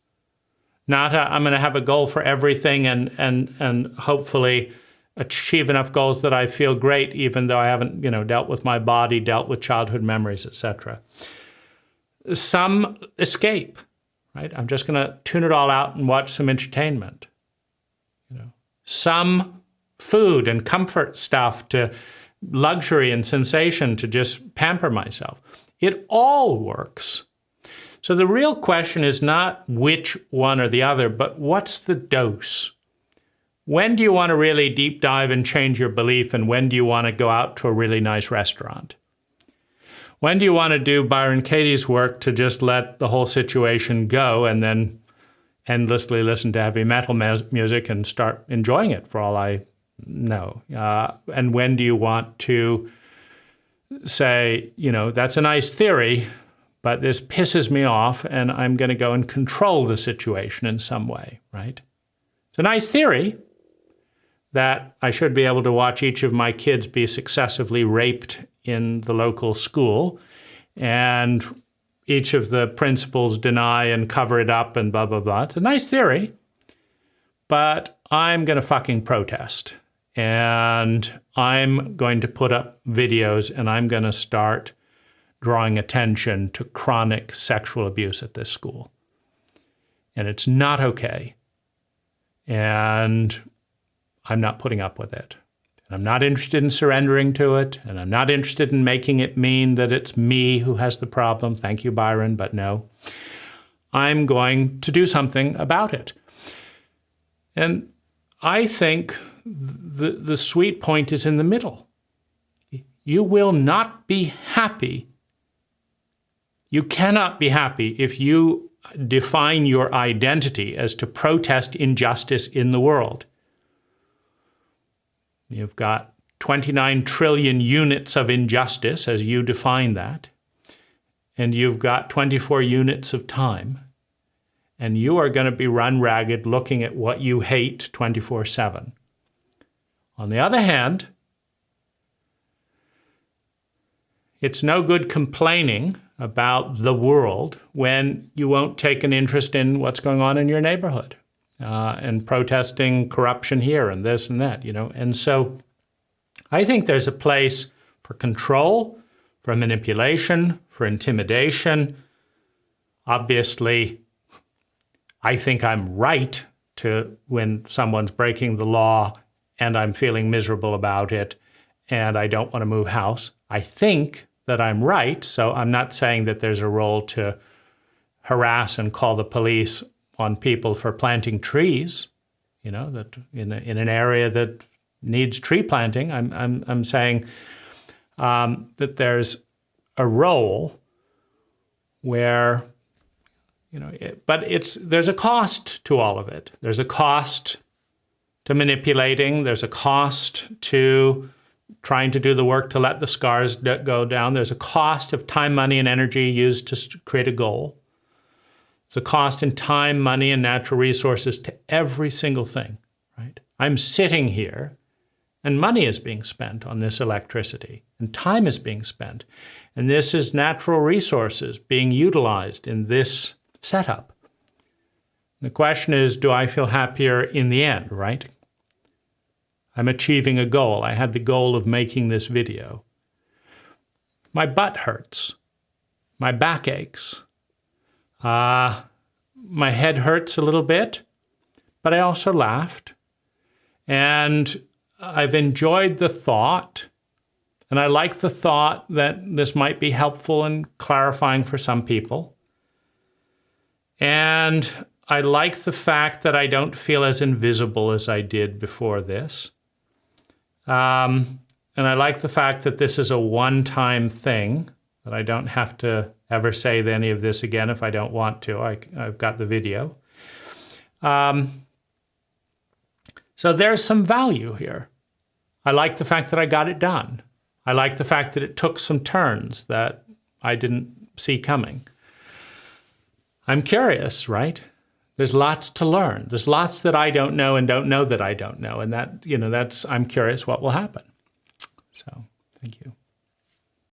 not I'm going to have a goal for everything and hopefully achieve enough goals that I feel great, even though I haven't, dealt with my body, dealt with childhood memories, etc. Some escape, right? I'm just going to tune it all out and watch some entertainment. Some food and comfort stuff to luxury and sensation to just pamper myself. It all works. So the real question is not which one or the other, but what's the dose? When do you want to really deep dive and change your belief, and when do you want to go out to a really nice restaurant? When do you want to do Byron Katie's work to just let the whole situation go and then endlessly listen to heavy metal music and start enjoying it for all I know? And when do you want to say, that's a nice theory, but this pisses me off and I'm going to go and control the situation in some way, right? It's a nice theory that I should be able to watch each of my kids be successively raped in the local school, and each of the principals deny and cover it up and blah, blah, blah. It's a nice theory, but I'm going to fucking protest. And I'm going to put up videos and I'm going to start drawing attention to chronic sexual abuse at this school. And it's not okay. And I'm not putting up with it. And I'm not interested in surrendering to it. And I'm not interested in making it mean that it's me who has the problem. Thank you, Byron, but no. I'm going to do something about it. And I think the sweet point is in the middle. You will not be happy. You cannot be happy if you define your identity as to protest injustice in the world. You've got 29 trillion units of injustice, as you define that, and you've got 24 units of time, and you are going to be run ragged looking at what you hate 24/7. On the other hand, it's no good complaining about the world when you won't take an interest in what's going on in your neighborhood. And protesting corruption here and this and that, And so I think there's a place for control, for manipulation, for intimidation. Obviously, I think I'm right to when someone's breaking the law and I'm feeling miserable about it and I don't want to move house. I think that I'm right, so I'm not saying that there's a role to harass and call the police on people for planting trees, that in an area that needs tree planting. I'm saying that there's a role where, but there's a cost to all of it. There's a cost to manipulating. There's a cost to trying to do the work to let the scars go down. There's a cost of time, money, and energy used to create a goal. There's a cost in time, money, and natural resources to every single thing, right? I'm sitting here, and money is being spent on this electricity, and time is being spent. And this is natural resources being utilized in this setup. The question is, do I feel happier in the end, right? I'm achieving a goal. I had the goal of making this video. My butt hurts. My back aches. My head hurts a little bit, but I also laughed. And I've enjoyed the thought, and I like the thought that this might be helpful and clarifying for some people. And I like the fact that I don't feel as invisible as I did before this. And I like the fact that this is a one-time thing, that I don't have to ever say any of this again if I don't want to. I've got the video. So there's some value here. I like the fact that I got it done. I like the fact that it took some turns that I didn't see coming. I'm curious, right? There's lots to learn. There's lots that I don't know and don't know that I don't know. And that, I'm curious what will happen. So, thank you.